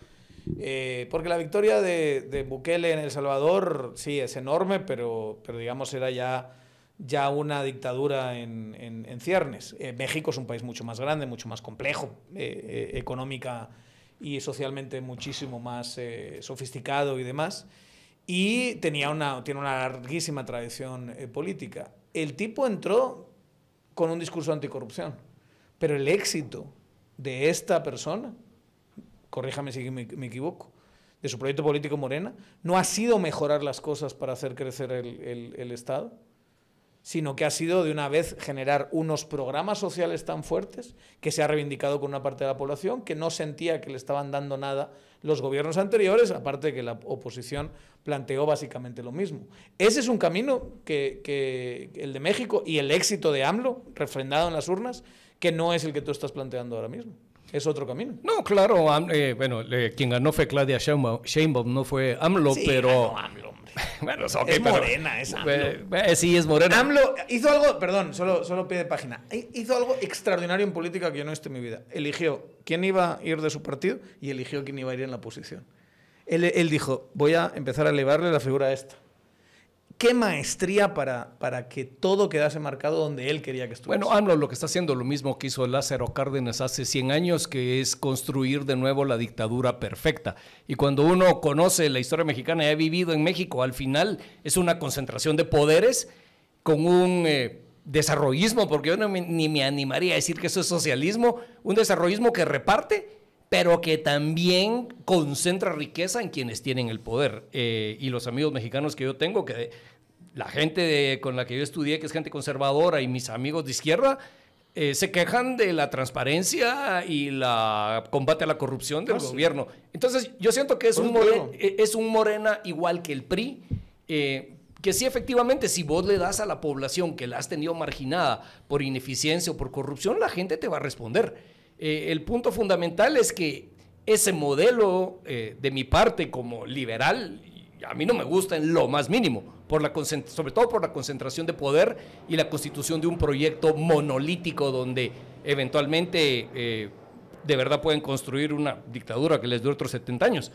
Porque la victoria de Bukele en El Salvador, sí, es enorme, pero digamos, era ya una dictadura en ciernes. México es un país mucho más grande, mucho más complejo, económica y socialmente muchísimo más sofisticado y demás. Y tiene una larguísima tradición política. El tipo entró con un discurso anticorrupción, pero el éxito de esta persona, corríjame si me equivoco, de su proyecto político Morena, no ha sido mejorar las cosas para hacer crecer el Estado, sino que ha sido de una vez generar unos programas sociales tan fuertes que se ha reivindicado con una parte de la población que no sentía que le estaban dando nada los gobiernos anteriores, aparte de que la oposición planteó básicamente lo mismo. Ese es un camino que el de México y el éxito de AMLO, refrendado en las urnas, que no es el que tú estás planteando ahora mismo. Es otro camino. No, claro, quien ganó fue Claudia Sheinbaum, no fue AMLO, sí, pero... ganó AMLO, hombre. Bueno, okay, es morena, es AMLO. Sí, es morena. AMLO hizo algo, perdón, solo pie de página, hizo algo extraordinario en política que yo no he visto en mi vida. Eligió quién iba a ir de su partido y eligió quién iba a ir en la oposición. Él dijo, voy a empezar a elevarle la figura a esta. Qué maestría para que todo quedase marcado donde él quería que estuviese. Bueno, AMLO lo que está haciendo lo mismo que hizo Lázaro Cárdenas hace 100 años, que es construir de nuevo la dictadura perfecta. Y cuando uno conoce la historia mexicana y ha vivido en México, al final es una concentración de poderes con un desarrollismo, porque yo ni me animaría a decir que eso es socialismo, un desarrollismo que reparte, pero que también concentra riqueza en quienes tienen el poder. Y los amigos mexicanos que yo tengo, que la gente con la que yo estudié, que es gente conservadora, y mis amigos de izquierda, se quejan de la transparencia y la combate a la corrupción del gobierno. Entonces, yo siento que es un Morena igual que el PRI, que sí, efectivamente, si vos le das a la población que la has tenido marginada por ineficiencia o por corrupción, la gente te va a responder. El punto fundamental es que ese modelo, de mi parte como liberal, a mí no me gusta en lo más mínimo, sobre todo por la concentración de poder y la constitución de un proyecto monolítico donde eventualmente de verdad pueden construir una dictadura que les dure otros 70 años.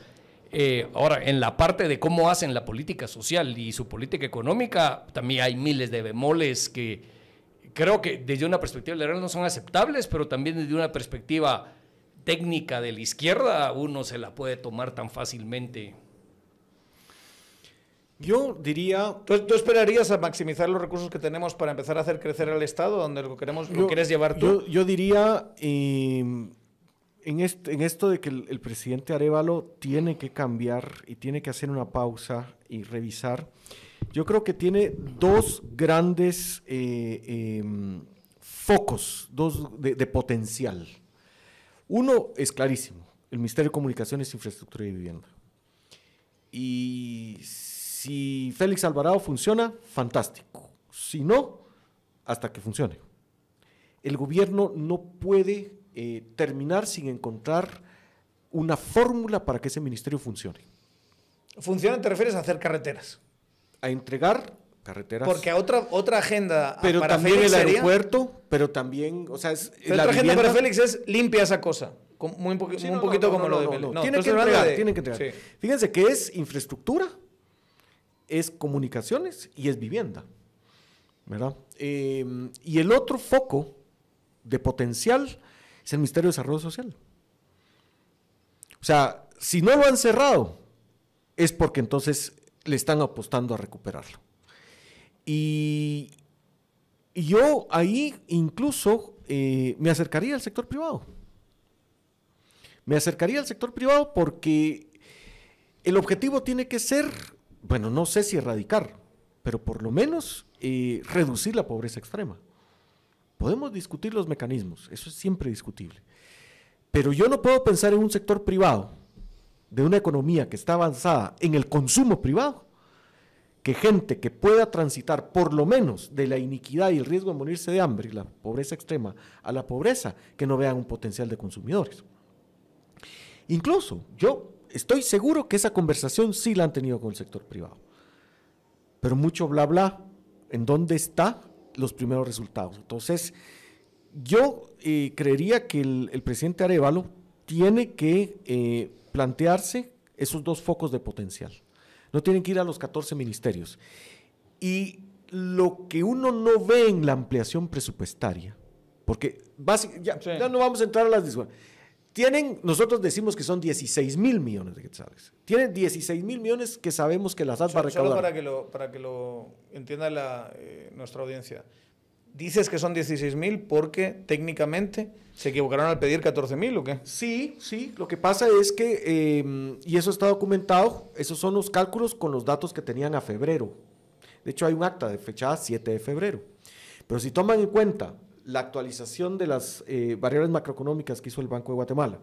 Ahora, en la parte de cómo hacen la política social y su política económica, también hay miles de bemoles que creo que desde una perspectiva liberal no son aceptables, pero también desde una perspectiva técnica de la izquierda uno se la puede tomar tan fácilmente. Yo diría... ¿Tú esperarías a maximizar los recursos que tenemos para empezar a hacer crecer al Estado, donde lo quieres llevar tú? Yo diría, en esto de que el presidente Arévalo tiene que cambiar y tiene que hacer una pausa y revisar, yo creo que tiene dos grandes focos de potencial. Uno es clarísimo. el Ministerio de Comunicaciones, Infraestructura y Vivienda. Y si Félix Alvarado funciona, fantástico. Si no, hasta que funcione. El gobierno no puede terminar sin encontrar una fórmula para que ese ministerio funcione. ¿Funciona te refieres a hacer carreteras? A entregar carreteras. Porque a otra agenda pero para también Félix el sería, aeropuerto, pero también, o sea, es pero la otra agenda vivienda. para Félix es limpia esa cosa. Un poquito como lo de Félix. No, tienen que entonces hablando entregar, de- tienen que entregar. Sí. Fíjense que es infraestructura, es comunicaciones y es vivienda, ¿verdad? Y el otro foco de potencial es el Ministerio de Desarrollo Social. O sea, si no lo han cerrado, es porque entonces le están apostando a recuperarlo. Y yo ahí incluso me acercaría al sector privado. Me acercaría al sector privado porque el objetivo tiene que ser, bueno, no sé si erradicar, pero por lo menos reducir la pobreza extrema. Podemos discutir los mecanismos, eso es siempre discutible. Pero yo no puedo pensar en un sector privado de una economía que está avanzada en el consumo privado, que gente que pueda transitar por lo menos de la iniquidad y el riesgo de morirse de hambre y la pobreza extrema a la pobreza, que no vean un potencial de consumidores. Incluso yo estoy seguro que esa conversación sí la han tenido con el sector privado. Pero mucho bla bla, ¿en dónde están los primeros resultados? Entonces, yo creería que el presidente Arévalo tiene que plantearse esos dos focos de potencial. No tienen que ir a los 14 ministerios. Y lo que uno no ve en la ampliación presupuestaria, porque ya no vamos a entrar a las discusiones. Nosotros decimos que son 16 mil millones de quetzales. Tienen 16 mil millones que sabemos que las AS va a recaudar. Solo para que lo entienda nuestra audiencia. Dices que son 16.000 porque técnicamente se equivocaron al pedir 14.000 ¿o qué? Sí, lo que pasa es que, y eso está documentado, esos son los cálculos con los datos que tenían a febrero. De hecho, hay un acta de fecha 7 de febrero. Pero si toman en cuenta la actualización de las variables macroeconómicas que hizo el Banco de Guatemala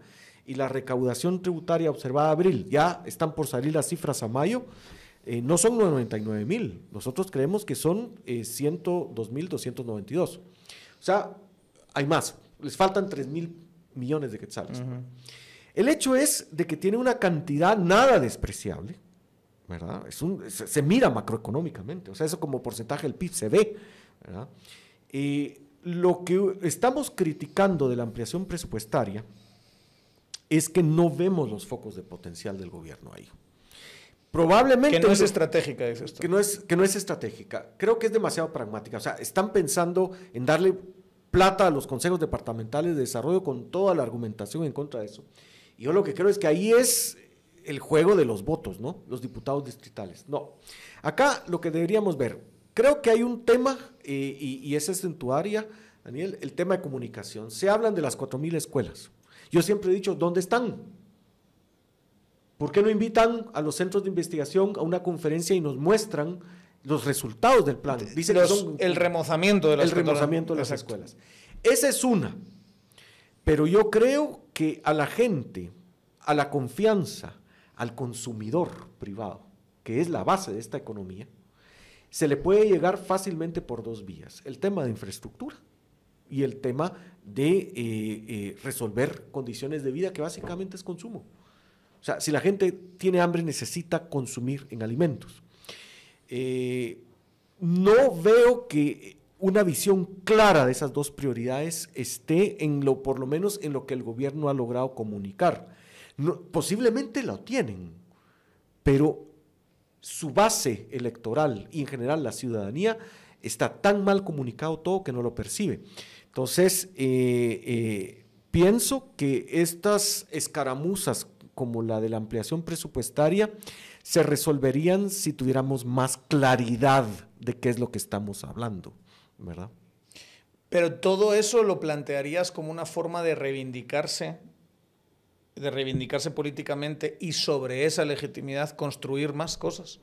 y la recaudación tributaria observada a abril, ya están por salir las cifras a mayo, no son 99.000, nosotros creemos que son 102.292. O sea, hay más, les faltan 3.000 millones de quetzales. El hecho es de que tiene una cantidad nada despreciable, ¿verdad? Se mira macroeconómicamente, o sea, eso como porcentaje del PIB se ve, ¿verdad? Lo que estamos criticando de la ampliación presupuestaria es que no vemos los focos de potencial del gobierno ahí. Probablemente... Que no es estratégica, dices tú. Que no es estratégica. Creo que es demasiado pragmática. O sea, están pensando en darle plata a los consejos departamentales de desarrollo con toda la argumentación en contra de eso. Y yo lo que creo es que ahí es el juego de los votos, ¿no? Los diputados distritales. No. Acá lo que deberíamos ver, creo que hay un tema, y ese es en tu área, Daniel, el tema de comunicación. Se hablan de las 4.000 escuelas. Yo siempre he dicho, ¿dónde están? ¿Por qué no invitan a los centros de investigación a una conferencia y nos muestran los resultados del plan? Dicen que son el remozamiento de las escuelas. Esa es una. Pero yo creo que a la gente, a la confianza, al consumidor privado, que es la base de esta economía, se le puede llegar fácilmente por dos vías. El tema de infraestructura y el tema de resolver condiciones de vida, que básicamente es consumo. O sea, si la gente tiene hambre, necesita consumir en alimentos. No veo que una visión clara de esas dos prioridades esté por lo menos en lo que el gobierno ha logrado comunicar. Posiblemente lo tienen, pero su base electoral y en general la ciudadanía está tan mal comunicado todo que no lo percibe. Entonces, pienso que estas escaramuzas como la de la ampliación presupuestaria se resolverían si tuviéramos más claridad de qué es lo que estamos hablando, ¿verdad? Pero todo eso lo plantearías como una forma de reivindicarse políticamente y sobre esa legitimidad construir más cosas.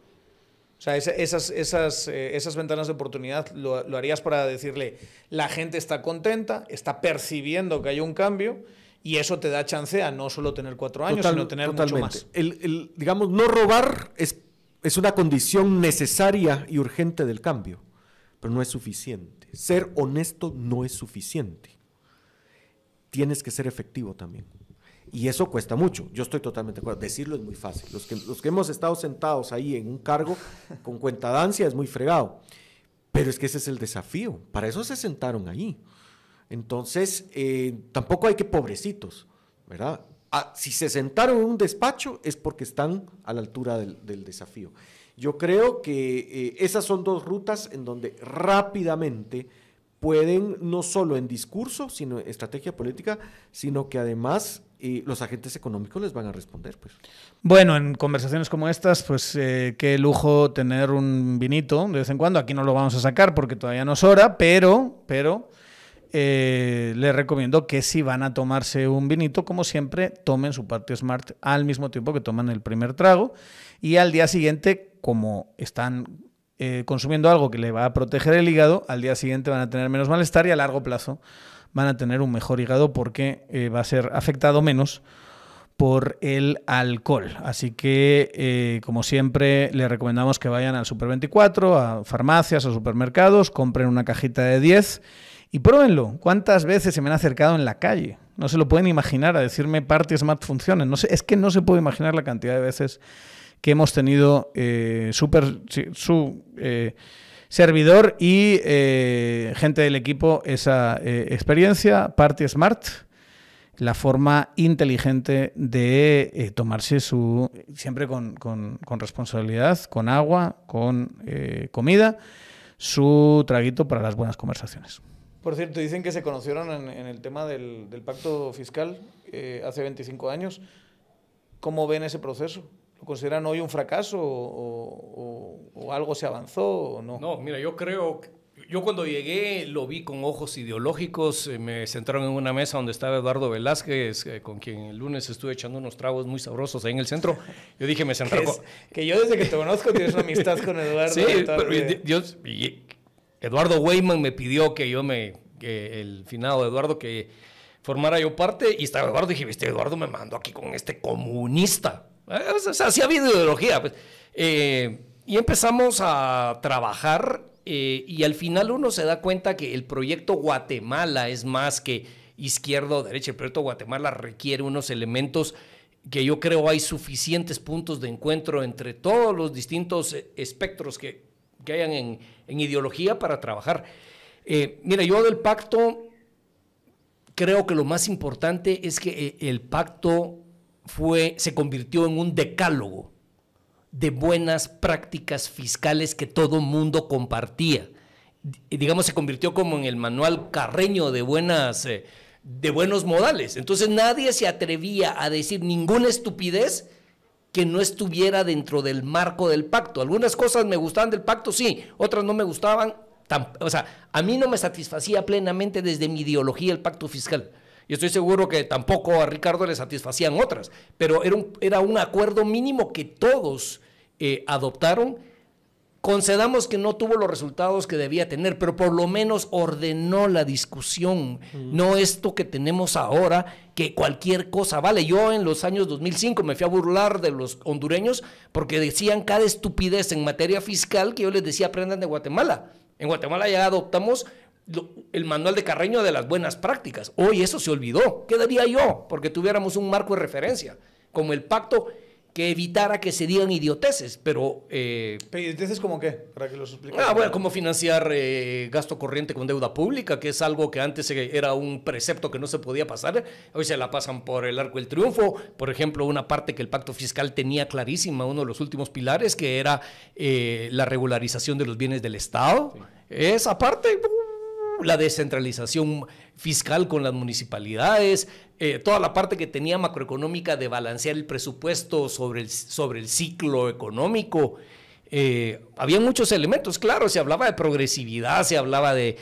O sea, esas ventanas de oportunidad lo harías para decirle, la gente está contenta, está percibiendo que hay un cambio y eso te da chance a no solo tener 4 años, sino tener mucho más. Digamos, no robar es una condición necesaria y urgente del cambio, pero no es suficiente. Ser honesto no es suficiente. Tienes que ser efectivo también. Y eso cuesta mucho. Yo estoy totalmente de acuerdo. Decirlo es muy fácil. Los que hemos estado sentados ahí en un cargo con cuentadancia es muy fregado. Pero es que ese es el desafío. Para eso se sentaron ahí. Entonces, tampoco hay que pobrecitos, ¿verdad? Si se sentaron en un despacho es porque están a la altura del desafío. Yo creo que esas son 2 rutas en donde rápidamente pueden, no solo en discurso, sino en estrategia política, sino que además los agentes económicos les van a responder, pues. Bueno, en conversaciones como estas, pues qué lujo tener un vinito de vez en cuando. Aquí no lo vamos a sacar porque todavía no es hora, pero les recomiendo que si van a tomarse un vinito, como siempre, tomen su Party Smart al mismo tiempo que toman el primer trago, y al día siguiente, como están consumiendo algo que le va a proteger el hígado, al día siguiente van a tener menos malestar y a largo plazo van a tener un mejor hígado porque va a ser afectado menos por el alcohol. Así que, como siempre, les recomendamos que vayan al Super 24, a farmacias, a supermercados, compren una cajita de 10 y pruébenlo. ¿Cuántas veces se me han acercado en la calle? No se lo pueden imaginar a decirme Party Smart funciona. No sé, es que no se puede imaginar la cantidad de veces que hemos tenido servidor y gente del equipo esa experiencia. Party Smart, la forma inteligente de tomarse siempre con responsabilidad, con agua, con comida, su traguito para las buenas conversaciones. Por cierto, dicen que se conocieron en el tema del pacto fiscal hace 25 años. ¿Cómo ven ese proceso? ¿Lo consideran hoy un fracaso o algo se avanzó o no? No, mira, yo creo... Yo cuando llegué lo vi con ojos ideológicos, me sentaron en una mesa donde estaba Eduardo Velázquez, con quien el lunes estuve echando unos tragos muy sabrosos ahí en el centro. Yo dije, me sentaron... Que yo desde que te conozco tienes una amistad con Eduardo. Sí, pero Eduardo Weyman me pidió que el finado Eduardo, que formara yo parte, y estaba Eduardo, y dije, Eduardo me mandó aquí con este comunista. O sea, sí ha habido ideología. Pues. Y empezamos a trabajar, y al final uno se da cuenta que el proyecto Guatemala es más que izquierda o derecha. El proyecto Guatemala requiere unos elementos que yo creo hay suficientes puntos de encuentro entre todos los distintos espectros que hayan en ideología para trabajar. Mira, yo del pacto creo que lo más importante es que el pacto se convirtió en un decálogo de buenas prácticas fiscales que todo mundo compartía. Digamos, se convirtió como en el manual Carreño de buenos modales. Entonces nadie se atrevía a decir ninguna estupidez que no estuviera dentro del marco del pacto. Algunas cosas me gustaban del pacto, sí, otras no me gustaban. O sea, a mí no me satisfacía plenamente desde mi ideología el pacto fiscal. Y estoy seguro que tampoco a Ricardo le satisfacían otras, pero era un acuerdo mínimo que todos adoptaron. Concedamos que no tuvo los resultados que debía tener, pero por lo menos ordenó la discusión. No esto que tenemos ahora, que cualquier cosa vale. Yo en los años 2005 me fui a burlar de los hondureños porque decían cada estupidez en materia fiscal que yo les decía aprendan de Guatemala. En Guatemala ya adoptamos el manual de Carreño de las buenas prácticas. Hoy eso se olvidó. ¿Qué daría yo? Porque tuviéramos un marco de referencia, como el pacto que evitara que se digan idioteces, pero... ¿Idioteces como qué? Para que los expliques. Bueno, cómo financiar gasto corriente con deuda pública, que es algo que antes era un precepto que no se podía pasar, hoy se la pasan por el arco del triunfo. Por ejemplo, una parte que el pacto fiscal tenía clarísima, uno de los últimos pilares, que era la regularización de los bienes del Estado. Sí. Esa parte... la descentralización fiscal con las municipalidades, toda la parte que tenía macroeconómica de balancear el presupuesto sobre el ciclo económico. Había muchos elementos, claro, se hablaba de progresividad, se hablaba de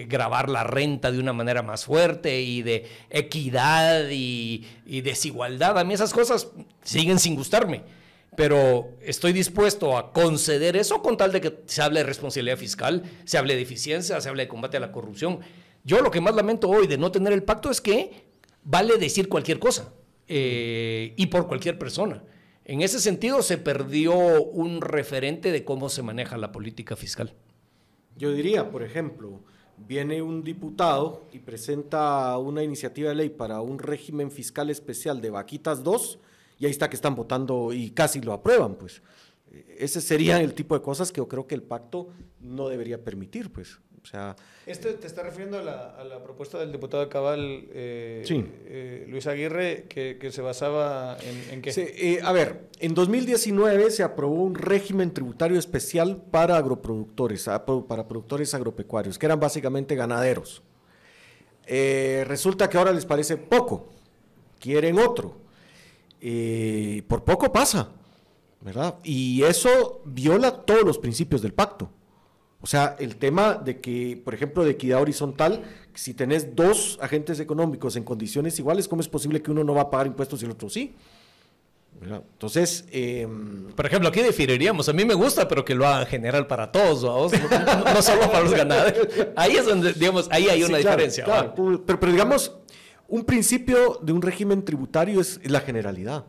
gravar la renta de una manera más fuerte y de equidad y desigualdad. A mí esas cosas siguen sin gustarme. Pero estoy dispuesto a conceder eso con tal de que se hable de responsabilidad fiscal, se hable de eficiencia, se hable de combate a la corrupción. Yo lo que más lamento hoy de no tener el pacto es que vale decir cualquier cosa y por cualquier persona. En ese sentido se perdió un referente de cómo se maneja la política fiscal. Yo diría, por ejemplo, viene un diputado y presenta una iniciativa de ley para un régimen fiscal especial de Vaquitas 2 y ahí está que están votando y casi lo aprueban, pues. Ese sería el tipo de cosas que yo creo que el pacto no debería permitir, pues. O sea, ¿Te está refiriendo a la propuesta del diputado de Cabal, sí. Luis Aguirre, que se basaba en qué? Sí, a ver, en 2019 se aprobó un régimen tributario especial para agroproductores, para productores agropecuarios, que eran básicamente ganaderos. Resulta que ahora les parece poco, quieren otro. Por poco pasa, ¿verdad? Y eso viola todos los principios del pacto. O sea, el tema de que, por ejemplo, de equidad horizontal, si tenés dos agentes económicos en condiciones iguales, ¿cómo es posible que uno no va a pagar impuestos y el otro sí? ¿Verdad? Entonces, por ejemplo, aquí diferiríamos. A mí me gusta, pero que lo hagan general para todos, ¿vamos? No solo para los ganaderos. Ahí es donde, digamos, ahí hay una diferencia. Claro, pero digamos, un principio de un régimen tributario es la generalidad.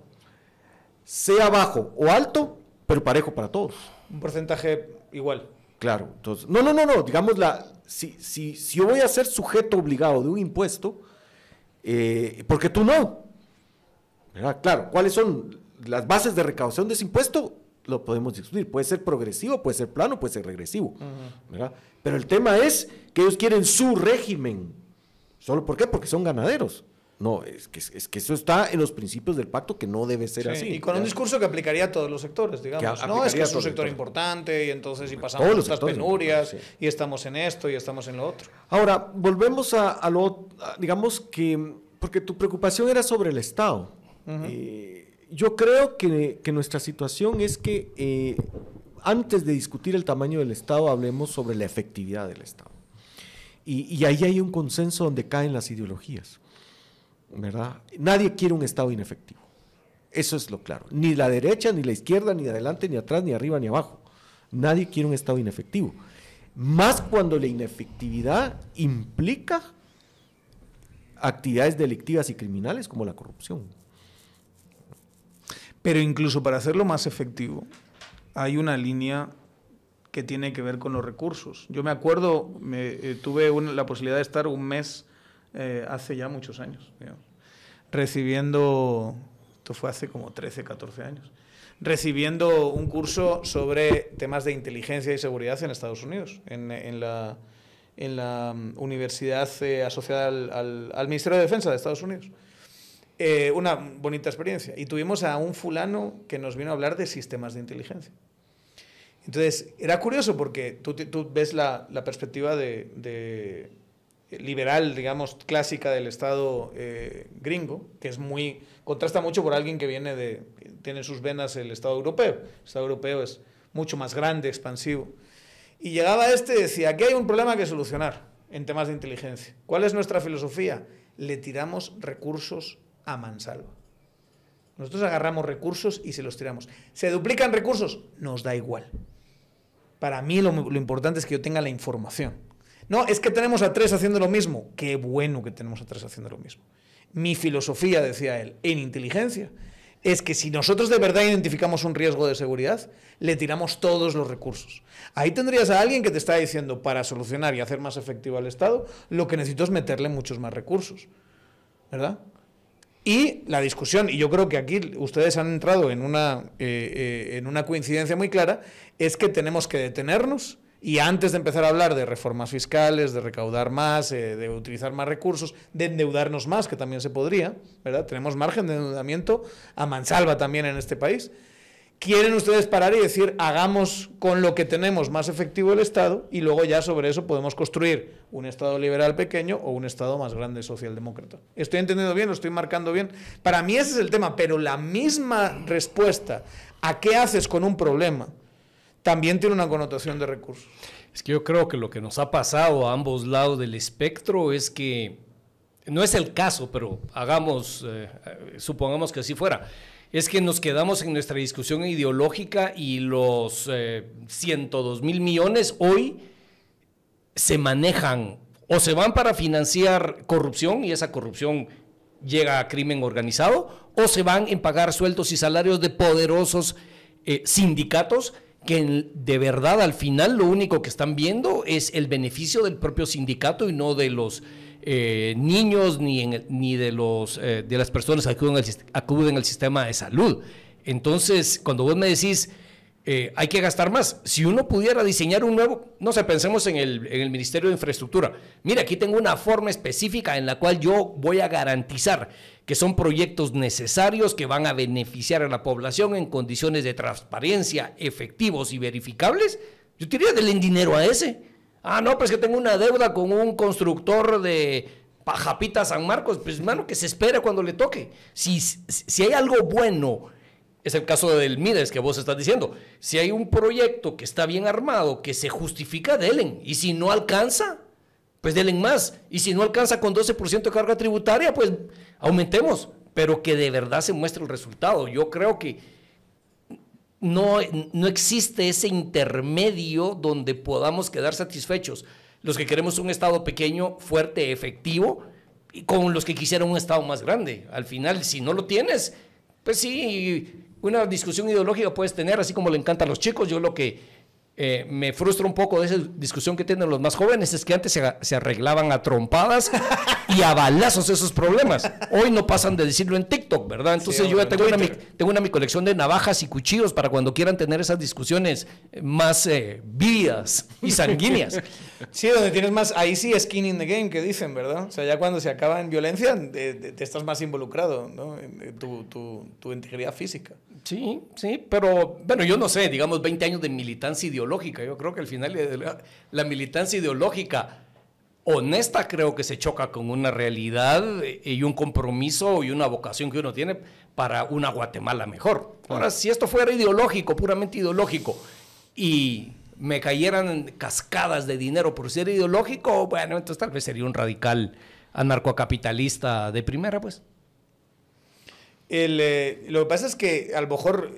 Sea bajo o alto, pero parejo para todos. Un porcentaje igual. Claro, entonces, no, digamos, si yo voy a ser sujeto obligado de un impuesto, porque tú no, ¿verdad? Claro, ¿cuáles son las bases de recaudación de ese impuesto? Lo podemos discutir, puede ser progresivo, puede ser plano, puede ser regresivo, ¿verdad? Pero el tema es que ellos quieren su régimen, ¿solo por qué? Porque son ganaderos. No, es que eso está en los principios del pacto, que no debe ser así. Y con un discurso que aplicaría a todos los sectores, digamos. No, es que es un sector importante y entonces si pasamos estas penurias y estamos en esto y estamos en lo otro. Ahora, volvemos a lo, digamos que, porque tu preocupación era sobre el Estado. Yo creo que nuestra situación es que antes de discutir el tamaño del Estado, hablemos sobre la efectividad del Estado. Y ahí hay un consenso donde caen las ideologías, ¿verdad? Nadie quiere un Estado inefectivo. Eso es lo claro. Ni la derecha, ni la izquierda, ni adelante, ni atrás, ni arriba, ni abajo. Nadie quiere un Estado inefectivo. Más cuando la inefectividad implica actividades delictivas y criminales como la corrupción. Pero incluso para hacerlo más efectivo, hay una línea que tiene que ver con los recursos. Yo me acuerdo, tuve la posibilidad de estar un mes hace ya muchos años, digamos, recibiendo, esto fue hace como 13, 14 años, recibiendo un curso sobre temas de inteligencia y seguridad en Estados Unidos, en la universidad asociada al Ministerio de Defensa de Estados Unidos. Una bonita experiencia. Y tuvimos a un fulano que nos vino a hablar de sistemas de inteligencia. Entonces, era curioso porque tú ves la perspectiva de liberal, digamos, clásica del Estado gringo, que es contrasta mucho por alguien que tiene sus venas el Estado europeo. El Estado europeo es mucho más grande, expansivo. Y llegaba y decía, aquí hay un problema que solucionar en temas de inteligencia. ¿Cuál es nuestra filosofía? Le tiramos recursos a mansalva. Nosotros agarramos recursos y se los tiramos. ¿Se duplican recursos? Nos da igual. Para mí lo importante es que yo tenga la información. No, es que tenemos a 3 haciendo lo mismo. Qué bueno que tenemos a 3 haciendo lo mismo. Mi filosofía, decía él, en inteligencia, es que si nosotros de verdad identificamos un riesgo de seguridad, le tiramos todos los recursos. Ahí tendrías a alguien que te está diciendo, para solucionar y hacer más efectivo al Estado, lo que necesito es meterle muchos más recursos, ¿verdad? Y la discusión, y yo creo que aquí ustedes han entrado en una coincidencia muy clara, es que tenemos que detenernos y antes de empezar a hablar de reformas fiscales, de recaudar más, de utilizar más recursos, de endeudarnos más, que también se podría, ¿verdad? Tenemos margen de endeudamiento a mansalva también en este país. ¿Quieren ustedes parar y decir, hagamos con lo que tenemos más efectivo el Estado y luego ya sobre eso podemos construir un Estado liberal pequeño o un Estado más grande socialdemócrata? ¿Estoy entendiendo bien? ¿Lo estoy marcando bien? Para mí ese es el tema, pero la misma respuesta a qué haces con un problema también tiene una connotación de recursos. Es que yo creo que lo que nos ha pasado a ambos lados del espectro es que, no es el caso, pero supongamos que así fuera, es que nos quedamos en nuestra discusión ideológica y los 102,000 millones hoy se manejan o se van para financiar corrupción y esa corrupción llega a crimen organizado, o se van en pagar sueldos y salarios de poderosos sindicatos que de verdad al final lo único que están viendo es el beneficio del propio sindicato y no de los niños ni de las personas que acuden al sistema de salud. Entonces, cuando vos me decís hay que gastar más, si uno pudiera diseñar un nuevo, no sé, pensemos en el Ministerio de Infraestructura. Mira, aquí tengo una forma específica en la cual yo voy a garantizar que son proyectos necesarios que van a beneficiar a la población en condiciones de transparencia, efectivos y verificables. Yo te diría, denle dinero a ese. Ah, no, pues que tengo una deuda con un constructor de Pajapita San Marcos. Pues, hermano, que se espere cuando le toque. Si hay algo bueno, es el caso del Mides que vos estás diciendo. Si hay un proyecto que está bien armado, que se justifica, denle. Y si no alcanza, pues denle más. Y si no alcanza con 12% de carga tributaria, pues aumentemos. Pero que de verdad se muestre el resultado. Yo creo que no existe ese intermedio donde podamos quedar satisfechos los que queremos un Estado pequeño, fuerte, efectivo, y con los que quisieran un Estado más grande. Al final, si no lo tienes, pues sí, una discusión ideológica puedes tener, así como le encanta a los chicos. Yo lo que me frustra un poco de esa discusión que tienen los más jóvenes es que antes se arreglaban a trompadas y a balazos esos problemas. Hoy no pasan de decirlo en TikTok, ¿verdad? Entonces sí, yo ya tengo mi colección de navajas y cuchillos para cuando quieran tener esas discusiones más vívidas y sanguíneas. Sí, donde tienes más, ahí sí skin in the game, que dicen, ¿verdad? O sea, ya cuando se acaba en violencia, te estás más involucrado, ¿no? En tu integridad física. Sí, sí, pero bueno, yo no sé, digamos 20 años de militancia ideológica. Yo creo que al final la militancia ideológica honesta creo que se choca con una realidad y un compromiso y una vocación que uno tiene para una Guatemala mejor. Ahora, si esto fuera ideológico, puramente ideológico, y me cayeran cascadas de dinero por ser ideológico, bueno, entonces tal vez sería un radical anarcocapitalista de primera, pues. Lo que pasa es que a lo mejor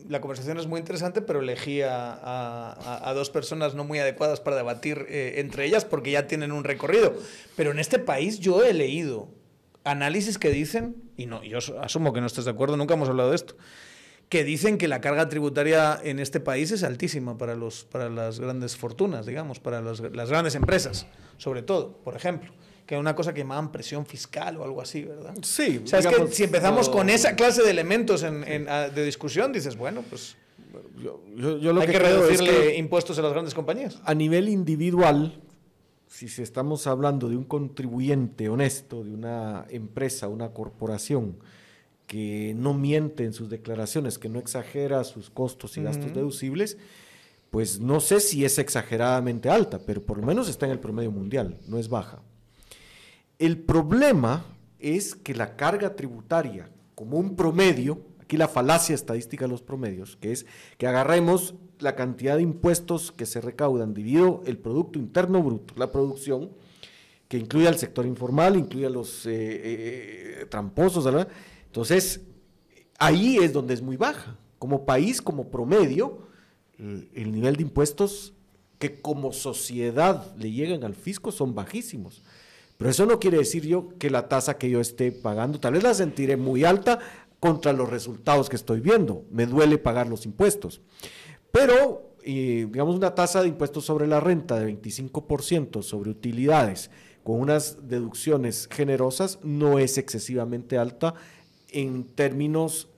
la conversación es muy interesante, pero elegí a dos personas no muy adecuadas para debatir entre ellas porque ya tienen un recorrido. Pero en este país yo he leído análisis que dicen, y no, yo asumo que no estás de acuerdo, nunca hemos hablado de esto, que dicen que la carga tributaria en este país es altísima para las grandes fortunas, digamos, para las grandes empresas, sobre todo, por ejemplo. Que es una cosa que llamaban presión fiscal o algo así, ¿verdad? Sí. O sea, digamos, es que si empezamos con esa clase de elementos de discusión, dices, bueno, pues yo lo hay que creo reducirle es que impuestos a las grandes compañías. a nivel individual, si estamos hablando de un contribuyente honesto, de una empresa, una corporación que no miente en sus declaraciones, que no exagera sus costos y gastos deducibles, pues no sé si es exageradamente alta, pero por lo menos está en el promedio mundial, no es baja. El problema es que la carga tributaria, como un promedio, aquí la falacia estadística de los promedios, que es que agarremos la cantidad de impuestos que se recaudan dividido el Producto Interno Bruto, la producción, que incluye al sector informal, incluye a los tramposos, ¿verdad? Entonces, ahí es donde es muy baja. Como país, como promedio, el nivel de impuestos que como sociedad le llegan al fisco son bajísimos. Pero eso no quiere decir yo que la tasa que yo esté pagando, tal vez la sentiré muy alta contra los resultados que estoy viendo. Me duele pagar los impuestos. Pero, digamos, una tasa de impuestos sobre la renta de 25% sobre utilidades con unas deducciones generosas no es excesivamente alta en términos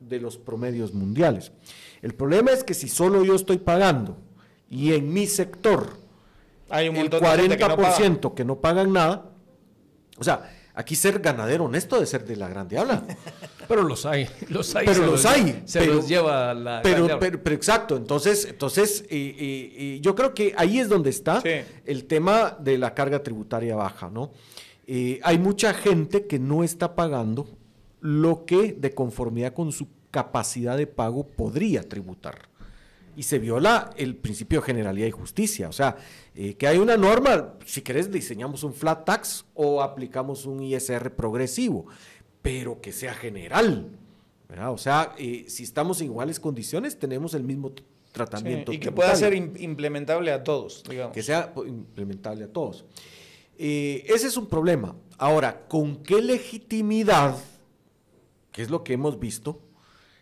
de los promedios mundiales. El problema es que si solo yo estoy pagando y en mi sector Hay un el montón de gente que no paga. 40% que no pagan nada, o sea, aquí ser ganadero honesto de ser de la gran diabla. Pero los hay. Pero los hay. Se los lleva la pero gran diabla. pero exacto, entonces yo creo que ahí es donde está el tema de la carga tributaria baja, ¿no? Hay mucha gente que no está pagando lo que de conformidad con su capacidad de pago podría tributar. Y se viola el principio de generalidad y justicia. O sea, que hay una norma, si querés diseñamos un flat tax o aplicamos un ISR progresivo, pero que sea general, ¿verdad? O sea, si estamos en iguales condiciones, tenemos el mismo tratamiento. Sí, y que pueda ser implementable a todos, digamos. Que sea implementable a todos. Ese es un problema. Ahora, ¿con qué legitimidad? Que es lo que hemos visto,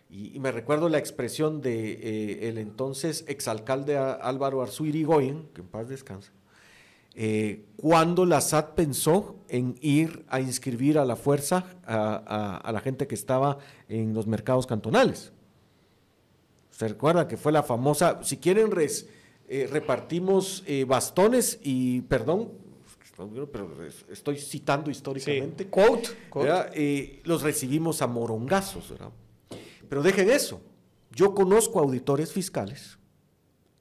y me recuerdo la expresión de el entonces exalcalde Álvaro Arzú Irigoyen, que en paz descanse, cuando la SAT pensó en ir a inscribir a la fuerza a la gente que estaba en los mercados cantonales. ¿Se recuerda que fue la famosa, si quieren repartimos bastones y, perdón, pero estoy citando históricamente. Sí. Quote. Los recibimos a morongazos, ¿verdad? Pero dejen eso. Yo conozco auditores fiscales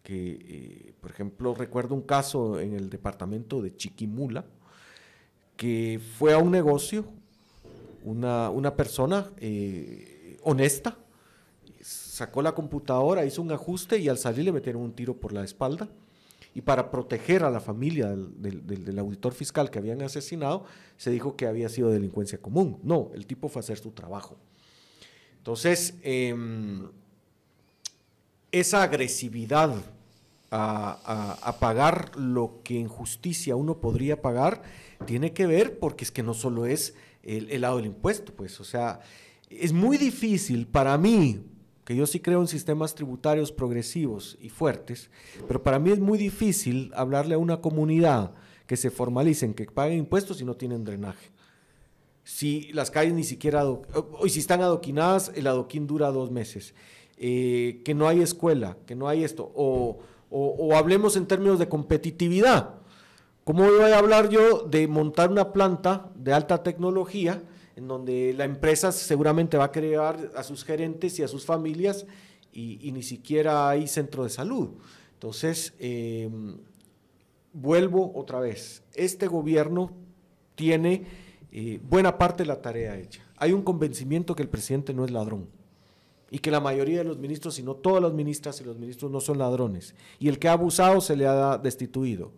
que, por ejemplo, recuerdo un caso en el departamento de Chiquimula, que fue a un negocio, una persona honesta, sacó la computadora, hizo un ajuste y al salir le metieron un tiro por la espalda. Y para proteger a la familia del auditor fiscal que habían asesinado, se dijo que había sido delincuencia común. No, el tipo fue a hacer su trabajo. Entonces, esa agresividad a pagar lo que en justicia uno podría pagar, tiene que ver porque es que no solo es el lado del impuesto, pues, o sea, es muy difícil para mí, que yo sí creo en sistemas tributarios progresivos y fuertes, pero para mí es muy difícil hablarle a una comunidad que se formalicen, que paguen impuestos y no tienen drenaje. Si las calles ni siquiera, o si están adoquinadas, el adoquín dura 2 meses, que no hay escuela, que no hay esto, o hablemos en términos de competitividad. ¿Cómo voy a hablar yo de montar una planta de alta tecnología en donde la empresa seguramente va a querer llevar a sus gerentes y a sus familias y ni siquiera hay centro de salud? Entonces, vuelvo otra vez, este gobierno tiene buena parte de la tarea hecha. Hay un convencimiento que el presidente no es ladrón y que la mayoría de los ministros, si no todas las ministras y los ministros, no son ladrones, y el que ha abusado se le ha destituido.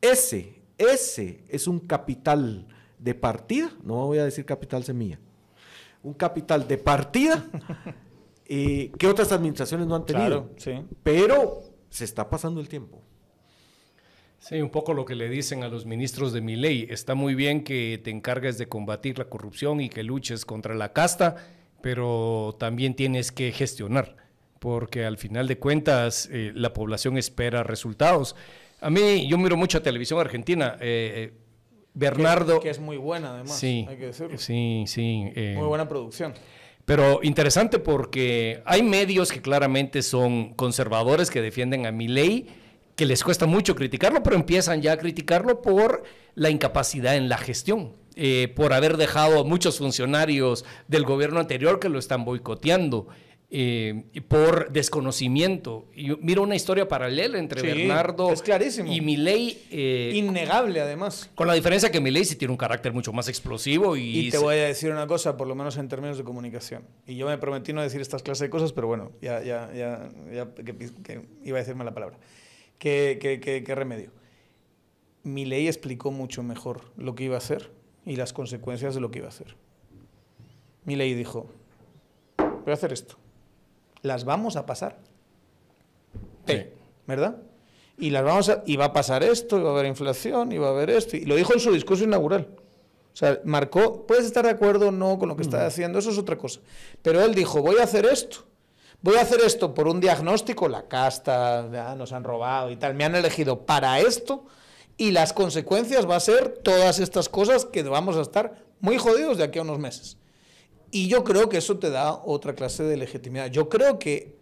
Ese es un capital de partida, no voy a decir capital semilla, un capital de partida que otras administraciones no han tenido. Claro, sí. Pero se está pasando el tiempo. Sí, un poco lo que le dicen a los ministros de Milei. Está muy bien que te encargues de combatir la corrupción y que luches contra la casta, pero también tienes que gestionar, porque al final de cuentas la población espera resultados. A mí, yo miro mucho televisión argentina. Bernardo... Que es muy buena, además, sí, hay que decirlo. Sí. Muy buena producción. Pero interesante porque hay medios que claramente son conservadores, que defienden a Milei, que les cuesta mucho criticarlo, pero empiezan ya a criticarlo por la incapacidad en la gestión, por haber dejado a muchos funcionarios del gobierno anterior que lo están boicoteando, por desconocimiento. Y miro una historia paralela entre Bernardo es clarísimo. y Milei. Innegable, además. Con la diferencia que Milei sí tiene un carácter mucho más explosivo. Y te voy a decir una cosa, por lo menos en términos de comunicación. Y yo me prometí no decir estas clases de cosas, pero bueno, ya que iba a decir mala palabra. ¿Qué remedio? Milei explicó mucho mejor lo que iba a hacer y las consecuencias de lo que iba a hacer. Milei dijo, voy a hacer esto. Las vamos a pasar. Sí. ¿Verdad? Y va a pasar esto, y va a haber inflación, y va a haber esto. Y lo dijo en su discurso inaugural. O sea, marcó, puedes estar de acuerdo o no con lo que está haciendo, eso es otra cosa. Pero él dijo, voy a hacer esto. Voy a hacer esto por un diagnóstico, la casta, nos han robado y tal, me han elegido para esto, y las consecuencias va a ser todas estas cosas que vamos a estar muy jodidos de aquí a unos meses. Y yo creo que eso te da otra clase de legitimidad. Yo creo que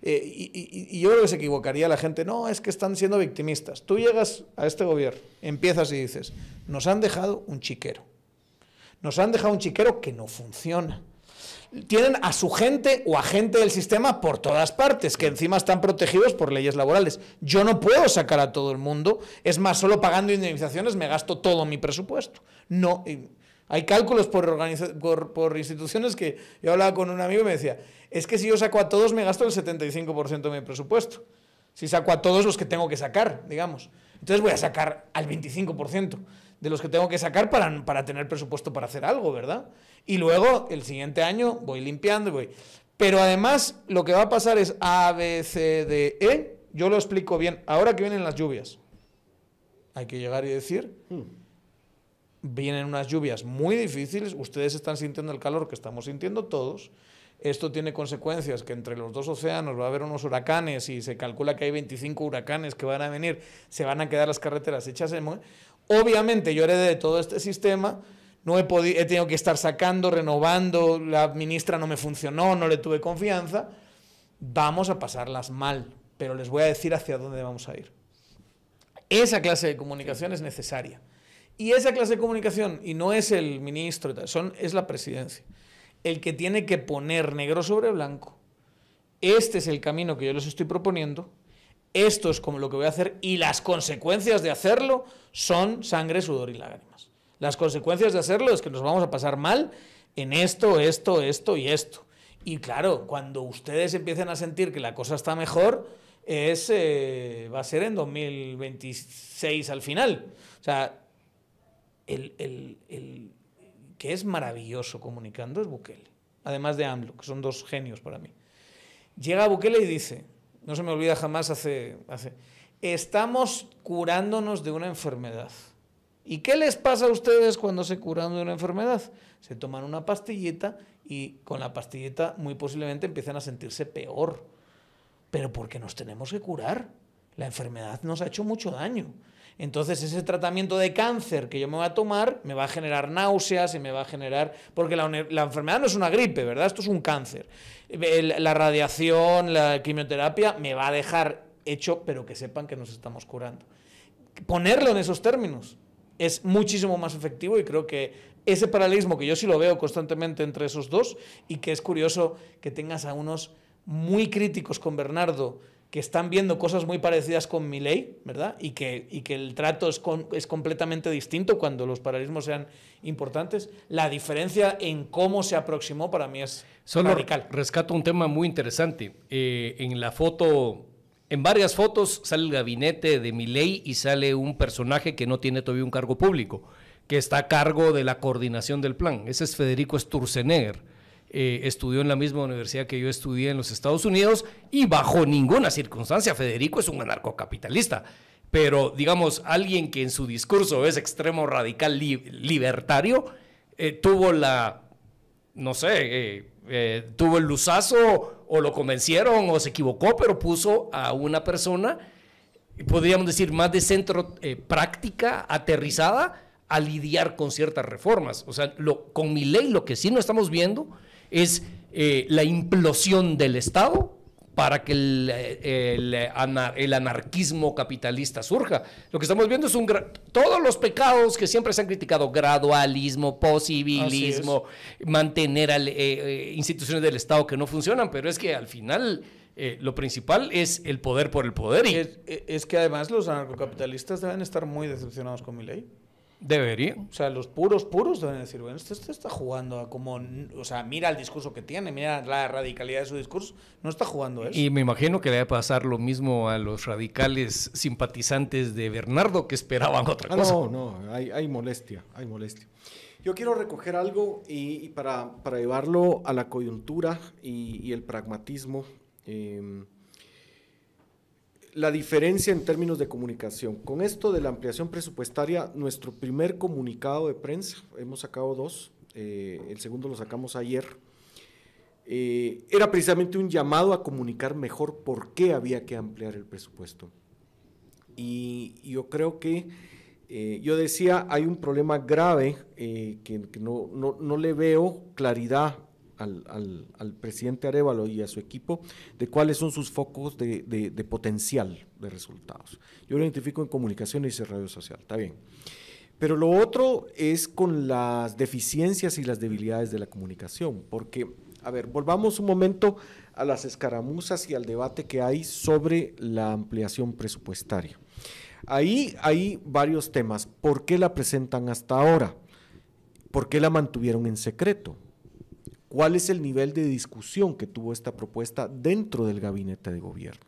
y yo creo que se equivocaría la gente. No, es que están siendo victimistas. Tú llegas a este gobierno, empiezas y dices, nos han dejado un chiquero. Nos han dejado un chiquero que no funciona. Tienen a su gente o a gente del sistema por todas partes, que encima están protegidos por leyes laborales. Yo no puedo sacar a todo el mundo. Es más, solo pagando indemnizaciones me gasto todo mi presupuesto. No... Hay cálculos por instituciones que yo hablaba con un amigo y me decía, es que si yo saco a todos me gasto el 75% de mi presupuesto. Si saco a todos los que tengo que sacar, digamos. Entonces voy a sacar al 25% de los que tengo que sacar para tener presupuesto para hacer algo, ¿verdad? Y luego el siguiente año voy limpiando y voy. Pero además lo que va a pasar es A, B, C, D, E. Yo lo explico bien. Ahora que vienen las lluvias. Hay que llegar y decir, vienen unas lluvias muy difíciles, ustedes están sintiendo el calor que estamos sintiendo todos, esto tiene consecuencias que entre los dos océanos va a haber unos huracanes y se calcula que hay 25 huracanes que van a venir, se van a quedar las carreteras hechas en... Obviamente yo heredé de todo este sistema, he tenido que estar sacando, renovando, la ministra no me funcionó, no le tuve confianza, vamos a pasarlas mal, pero les voy a decir hacia dónde vamos a ir. Esa clase de comunicación es necesaria. Y esa clase de comunicación, y no es el ministro, es la presidencia, el que tiene que poner negro sobre blanco. Este es el camino que yo les estoy proponiendo, esto es como lo que voy a hacer, y las consecuencias de hacerlo son sangre, sudor y lágrimas. Las consecuencias de hacerlo es que nos vamos a pasar mal en esto, esto, esto y esto. Y claro, cuando ustedes empiecen a sentir que la cosa está mejor, va a ser en 2026 al final. O sea, el que es maravilloso comunicando es Bukele, además de AMLO, que son dos genios para mí. Llega Bukele y dice, no se me olvida jamás, estamos curándonos de una enfermedad. ¿Y qué les pasa a ustedes cuando se curan de una enfermedad? Se toman una pastillita y con la pastillita muy posiblemente empiezan a sentirse peor. Pero porque nos tenemos que curar. La enfermedad nos ha hecho mucho daño. Entonces ese tratamiento de cáncer que yo me voy a tomar me va a generar náuseas y me va a generar... Porque la enfermedad no es una gripe, ¿verdad? Esto es un cáncer. La radiación, la quimioterapia me va a dejar hecho, pero que sepan que nos estamos curando. Ponerlo en esos términos es muchísimo más efectivo y creo que ese paralelismo que yo sí lo veo constantemente entre esos dos y que es curioso que tengas a unos muy críticos con Bernardo que están viendo cosas muy parecidas con Milei, ¿verdad? Y que el trato es completamente distinto cuando los paralelismos sean importantes. La diferencia en cómo se aproximó para mí es radical. Rescato un tema muy interesante. En la foto... En varias fotos sale el gabinete de Milei y sale un personaje que no tiene todavía un cargo público, que está a cargo de la coordinación del plan. Ese es Federico Sturzenegger. Estudió en la misma universidad que yo estudié en los Estados Unidos y bajo ninguna circunstancia Federico es un anarcocapitalista. Pero, digamos, alguien que en su discurso es extremo radical libertario, tuvo tuvo el luzazo o lo convencieron o se equivocó, pero puso a una persona, podríamos decir, más de centro práctica, aterrizada, a lidiar con ciertas reformas. O sea, con Milei lo que sí no estamos viendo es la implosión del Estado para que el anarquismo capitalista surja. Lo que estamos viendo es todos los pecados que siempre se han criticado, gradualismo, posibilismo, mantener instituciones del Estado que no funcionan, pero es que al final lo principal es el poder por el poder. Es que además los anarcocapitalistas deben estar muy decepcionados con Milei. Debería. O sea, los puros deben decir, bueno, este está jugando a como... O sea, mira el discurso que tiene, mira la radicalidad de su discurso, no está jugando eso. Y me imagino que le va a pasar lo mismo a los radicales simpatizantes de Bernardo que esperaban otra cosa. No, hay molestia, hay molestia. Yo quiero recoger algo y para llevarlo a la coyuntura y el pragmatismo, la diferencia en términos de comunicación. Con esto de la ampliación presupuestaria, nuestro primer comunicado de prensa, hemos sacado 2, el segundo lo sacamos ayer, era precisamente un llamado a comunicar mejor por qué había que ampliar el presupuesto. Y yo creo que, yo decía, hay un problema grave que no le veo claridad al presidente Arévalo y a su equipo de cuáles son sus focos de potencial de resultados. Yo lo identifico en comunicaciones y radio social, está bien. Pero lo otro es con las deficiencias y las debilidades de la comunicación, porque, a ver, volvamos un momento a las escaramuzas y al debate que hay sobre la ampliación presupuestaria. Ahí hay varios temas. ¿Por qué la presentan hasta ahora? ¿Por qué la mantuvieron en secreto? ¿Cuál es el nivel de discusión que tuvo esta propuesta dentro del gabinete de gobierno?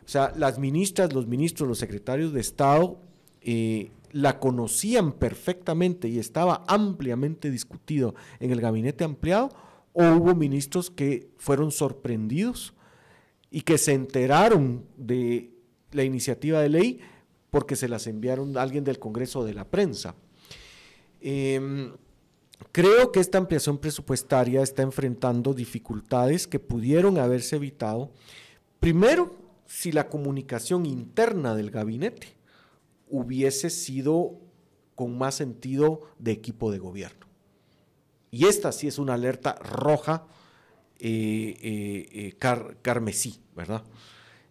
O sea, las ministras, los ministros, los secretarios de Estado la conocían perfectamente y estaba ampliamente discutido en el gabinete ampliado, o hubo ministros que fueron sorprendidos y que se enteraron de la iniciativa de ley porque se las enviaron a alguien del Congreso de la Prensa. Creo que esta ampliación presupuestaria está enfrentando dificultades que pudieron haberse evitado, primero, si la comunicación interna del gabinete hubiese sido con más sentido de equipo de gobierno. Y esta sí es una alerta roja carmesí, ¿verdad?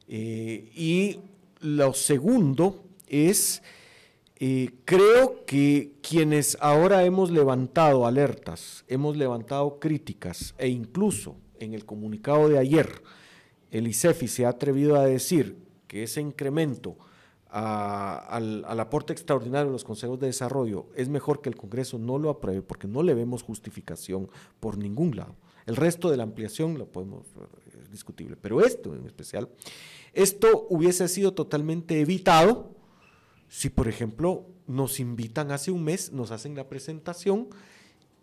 Y lo segundo es, creo que quienes ahora hemos levantado alertas, hemos levantado críticas e incluso en el comunicado de ayer, el ICEFI se ha atrevido a decir que ese incremento al aporte extraordinario de los consejos de desarrollo es mejor que el Congreso no lo apruebe porque no le vemos justificación por ningún lado. El resto de la ampliación lo podemos, es discutible, pero esto en especial, esto hubiese sido totalmente evitado si, por ejemplo, nos invitan hace un mes, nos hacen la presentación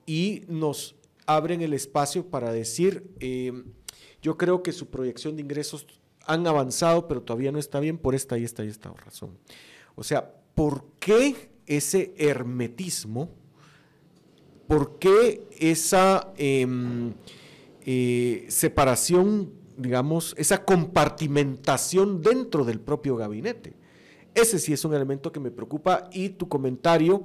y nos abren el espacio para decir, yo creo que su proyección de ingresos han avanzado, pero todavía no está bien por esta y esta y esta razón. O sea, ¿por qué ese hermetismo? ¿Por qué esa separación, digamos, esa compartimentación dentro del propio gabinete? Ese sí es un elemento que me preocupa y tu comentario,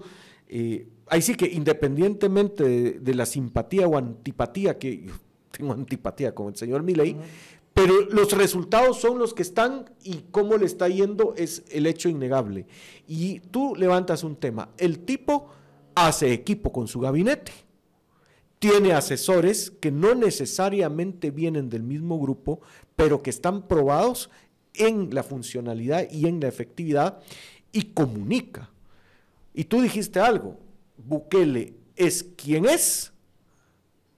ahí sí que independientemente de la simpatía o antipatía, que yo tengo antipatía con el señor Milei, pero los resultados son los que están y cómo le está yendo es el hecho innegable. Y tú levantas un tema, el tipo hace equipo con su gabinete, tiene asesores que no necesariamente vienen del mismo grupo, pero que están probados en la funcionalidad y en la efectividad y comunica. Y tú dijiste algo, Bukele es quien es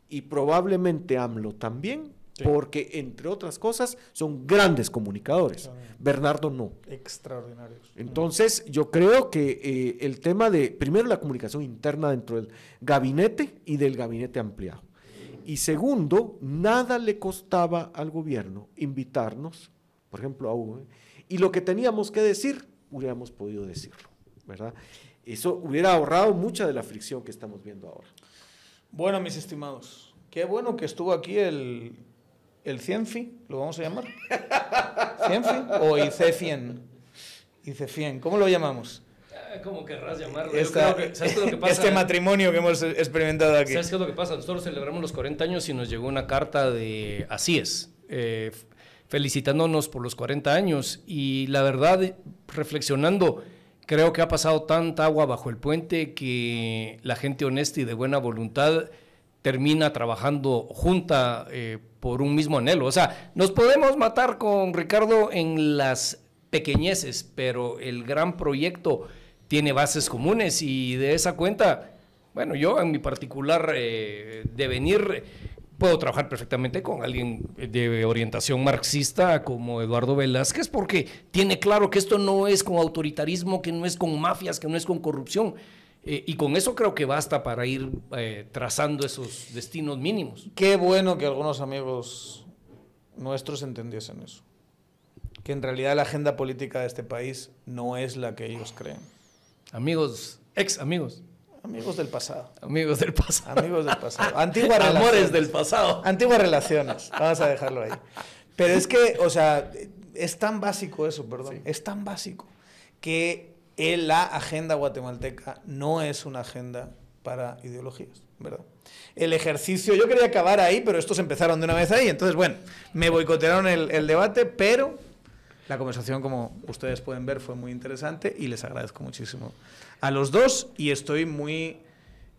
y probablemente AMLO también, sí, porque entre otras cosas son grandes comunicadores. Bernardo no. Extraordinarios. Entonces yo creo que el tema de, primero la comunicación interna dentro del gabinete y del gabinete ampliado. Y segundo, nada le costaba al gobierno invitarnos, por ejemplo a Hugo, y lo que teníamos que decir, hubiéramos podido decirlo, ¿verdad? Eso hubiera ahorrado mucha de la fricción que estamos viendo ahora. Bueno, mis estimados, qué bueno que estuvo aquí el Cienfi, ¿lo vamos a llamar? ¿Cienfi o Icefien? Icefien, ¿cómo lo llamamos? ¿Cómo querrás llamarlo? ¿Sabes qué es lo que pasa? Este matrimonio que hemos experimentado aquí. ¿Sabes qué es lo que pasa? Nosotros celebramos los 40 años y nos llegó una carta de Asíes, felicitándonos por los 40 años. Y la verdad, reflexionando, creo que ha pasado tanta agua bajo el puente que la gente honesta y de buena voluntad termina trabajando junta por un mismo anhelo. O sea, nos podemos matar con Ricardo en las pequeñeces, pero el gran proyecto tiene bases comunes y de esa cuenta, bueno, yo en mi particular devenir puedo trabajar perfectamente con alguien de orientación marxista como Eduardo Velázquez porque tiene claro que esto no es con autoritarismo, que no es con mafias, que no es con corrupción. Y con eso creo que basta para ir trazando esos destinos mínimos. Qué bueno que algunos amigos nuestros entendiesen eso. Que en realidad la agenda política de este país no es la que ellos creen. Amigos, ex amigos. Amigos del pasado. Amigos del pasado. Amigos del pasado. Antiguas relaciones. Amores del pasado. Antiguas relaciones. Vamos a dejarlo ahí. Pero es que, o sea, es tan básico eso, perdón. Sí. Es tan básico que la agenda guatemalteca no es una agenda para ideologías, ¿verdad? El ejercicio, yo quería acabar ahí, pero estos empezaron de una vez ahí, entonces, bueno, me boicotearon el debate, pero la conversación, como ustedes pueden ver, fue muy interesante y les agradezco muchísimo a los dos y estoy muy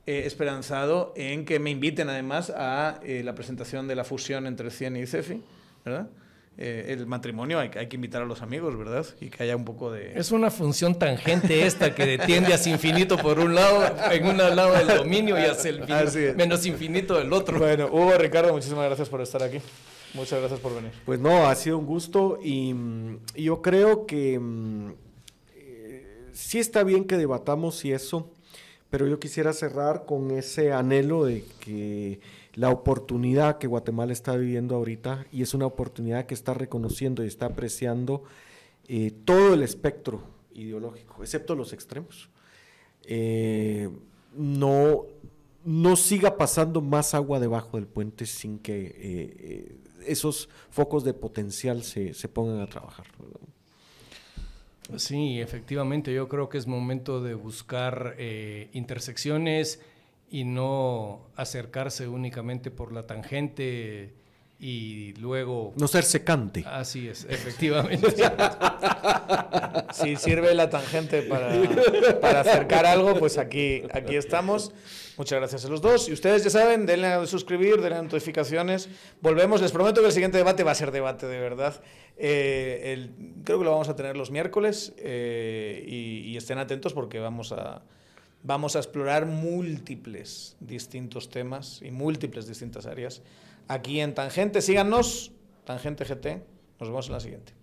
esperanzado en que me inviten además a la presentación de la fusión entre CIEN y CEFI, ¿verdad? El matrimonio hay que invitar a los amigos, ¿verdad? Y que haya un poco de... Es una función tangente esta que tiende hacia infinito por un lado, en un lado del dominio y hacia el menos infinito del otro. Bueno, Hugo, Ricardo, muchísimas gracias por estar aquí. Muchas gracias por venir. Pues no, ha sido un gusto y yo creo que sí está bien que debatamos y eso, pero yo quisiera cerrar con ese anhelo de que la oportunidad que Guatemala está viviendo ahorita, y es una oportunidad que está reconociendo y está apreciando todo el espectro ideológico, excepto los extremos. No siga pasando más agua debajo del puente sin que esos focos de potencial se pongan a trabajar, ¿verdad? Sí, efectivamente, yo creo que es momento de buscar intersecciones y no acercarse únicamente por la tangente y luego... No ser secante. Así es, efectivamente. Si sirve la tangente para acercar algo, pues aquí estamos. Muchas gracias a los dos. Y ustedes ya saben, denle a suscribir, denle a notificaciones. Volvemos, les prometo que el siguiente debate va a ser debate de verdad. Creo que lo vamos a tener los miércoles y estén atentos porque vamos a explorar múltiples distintos temas y múltiples distintas áreas. Aquí en Tangente, síganos, Tangente GT. Nos vemos en la siguiente.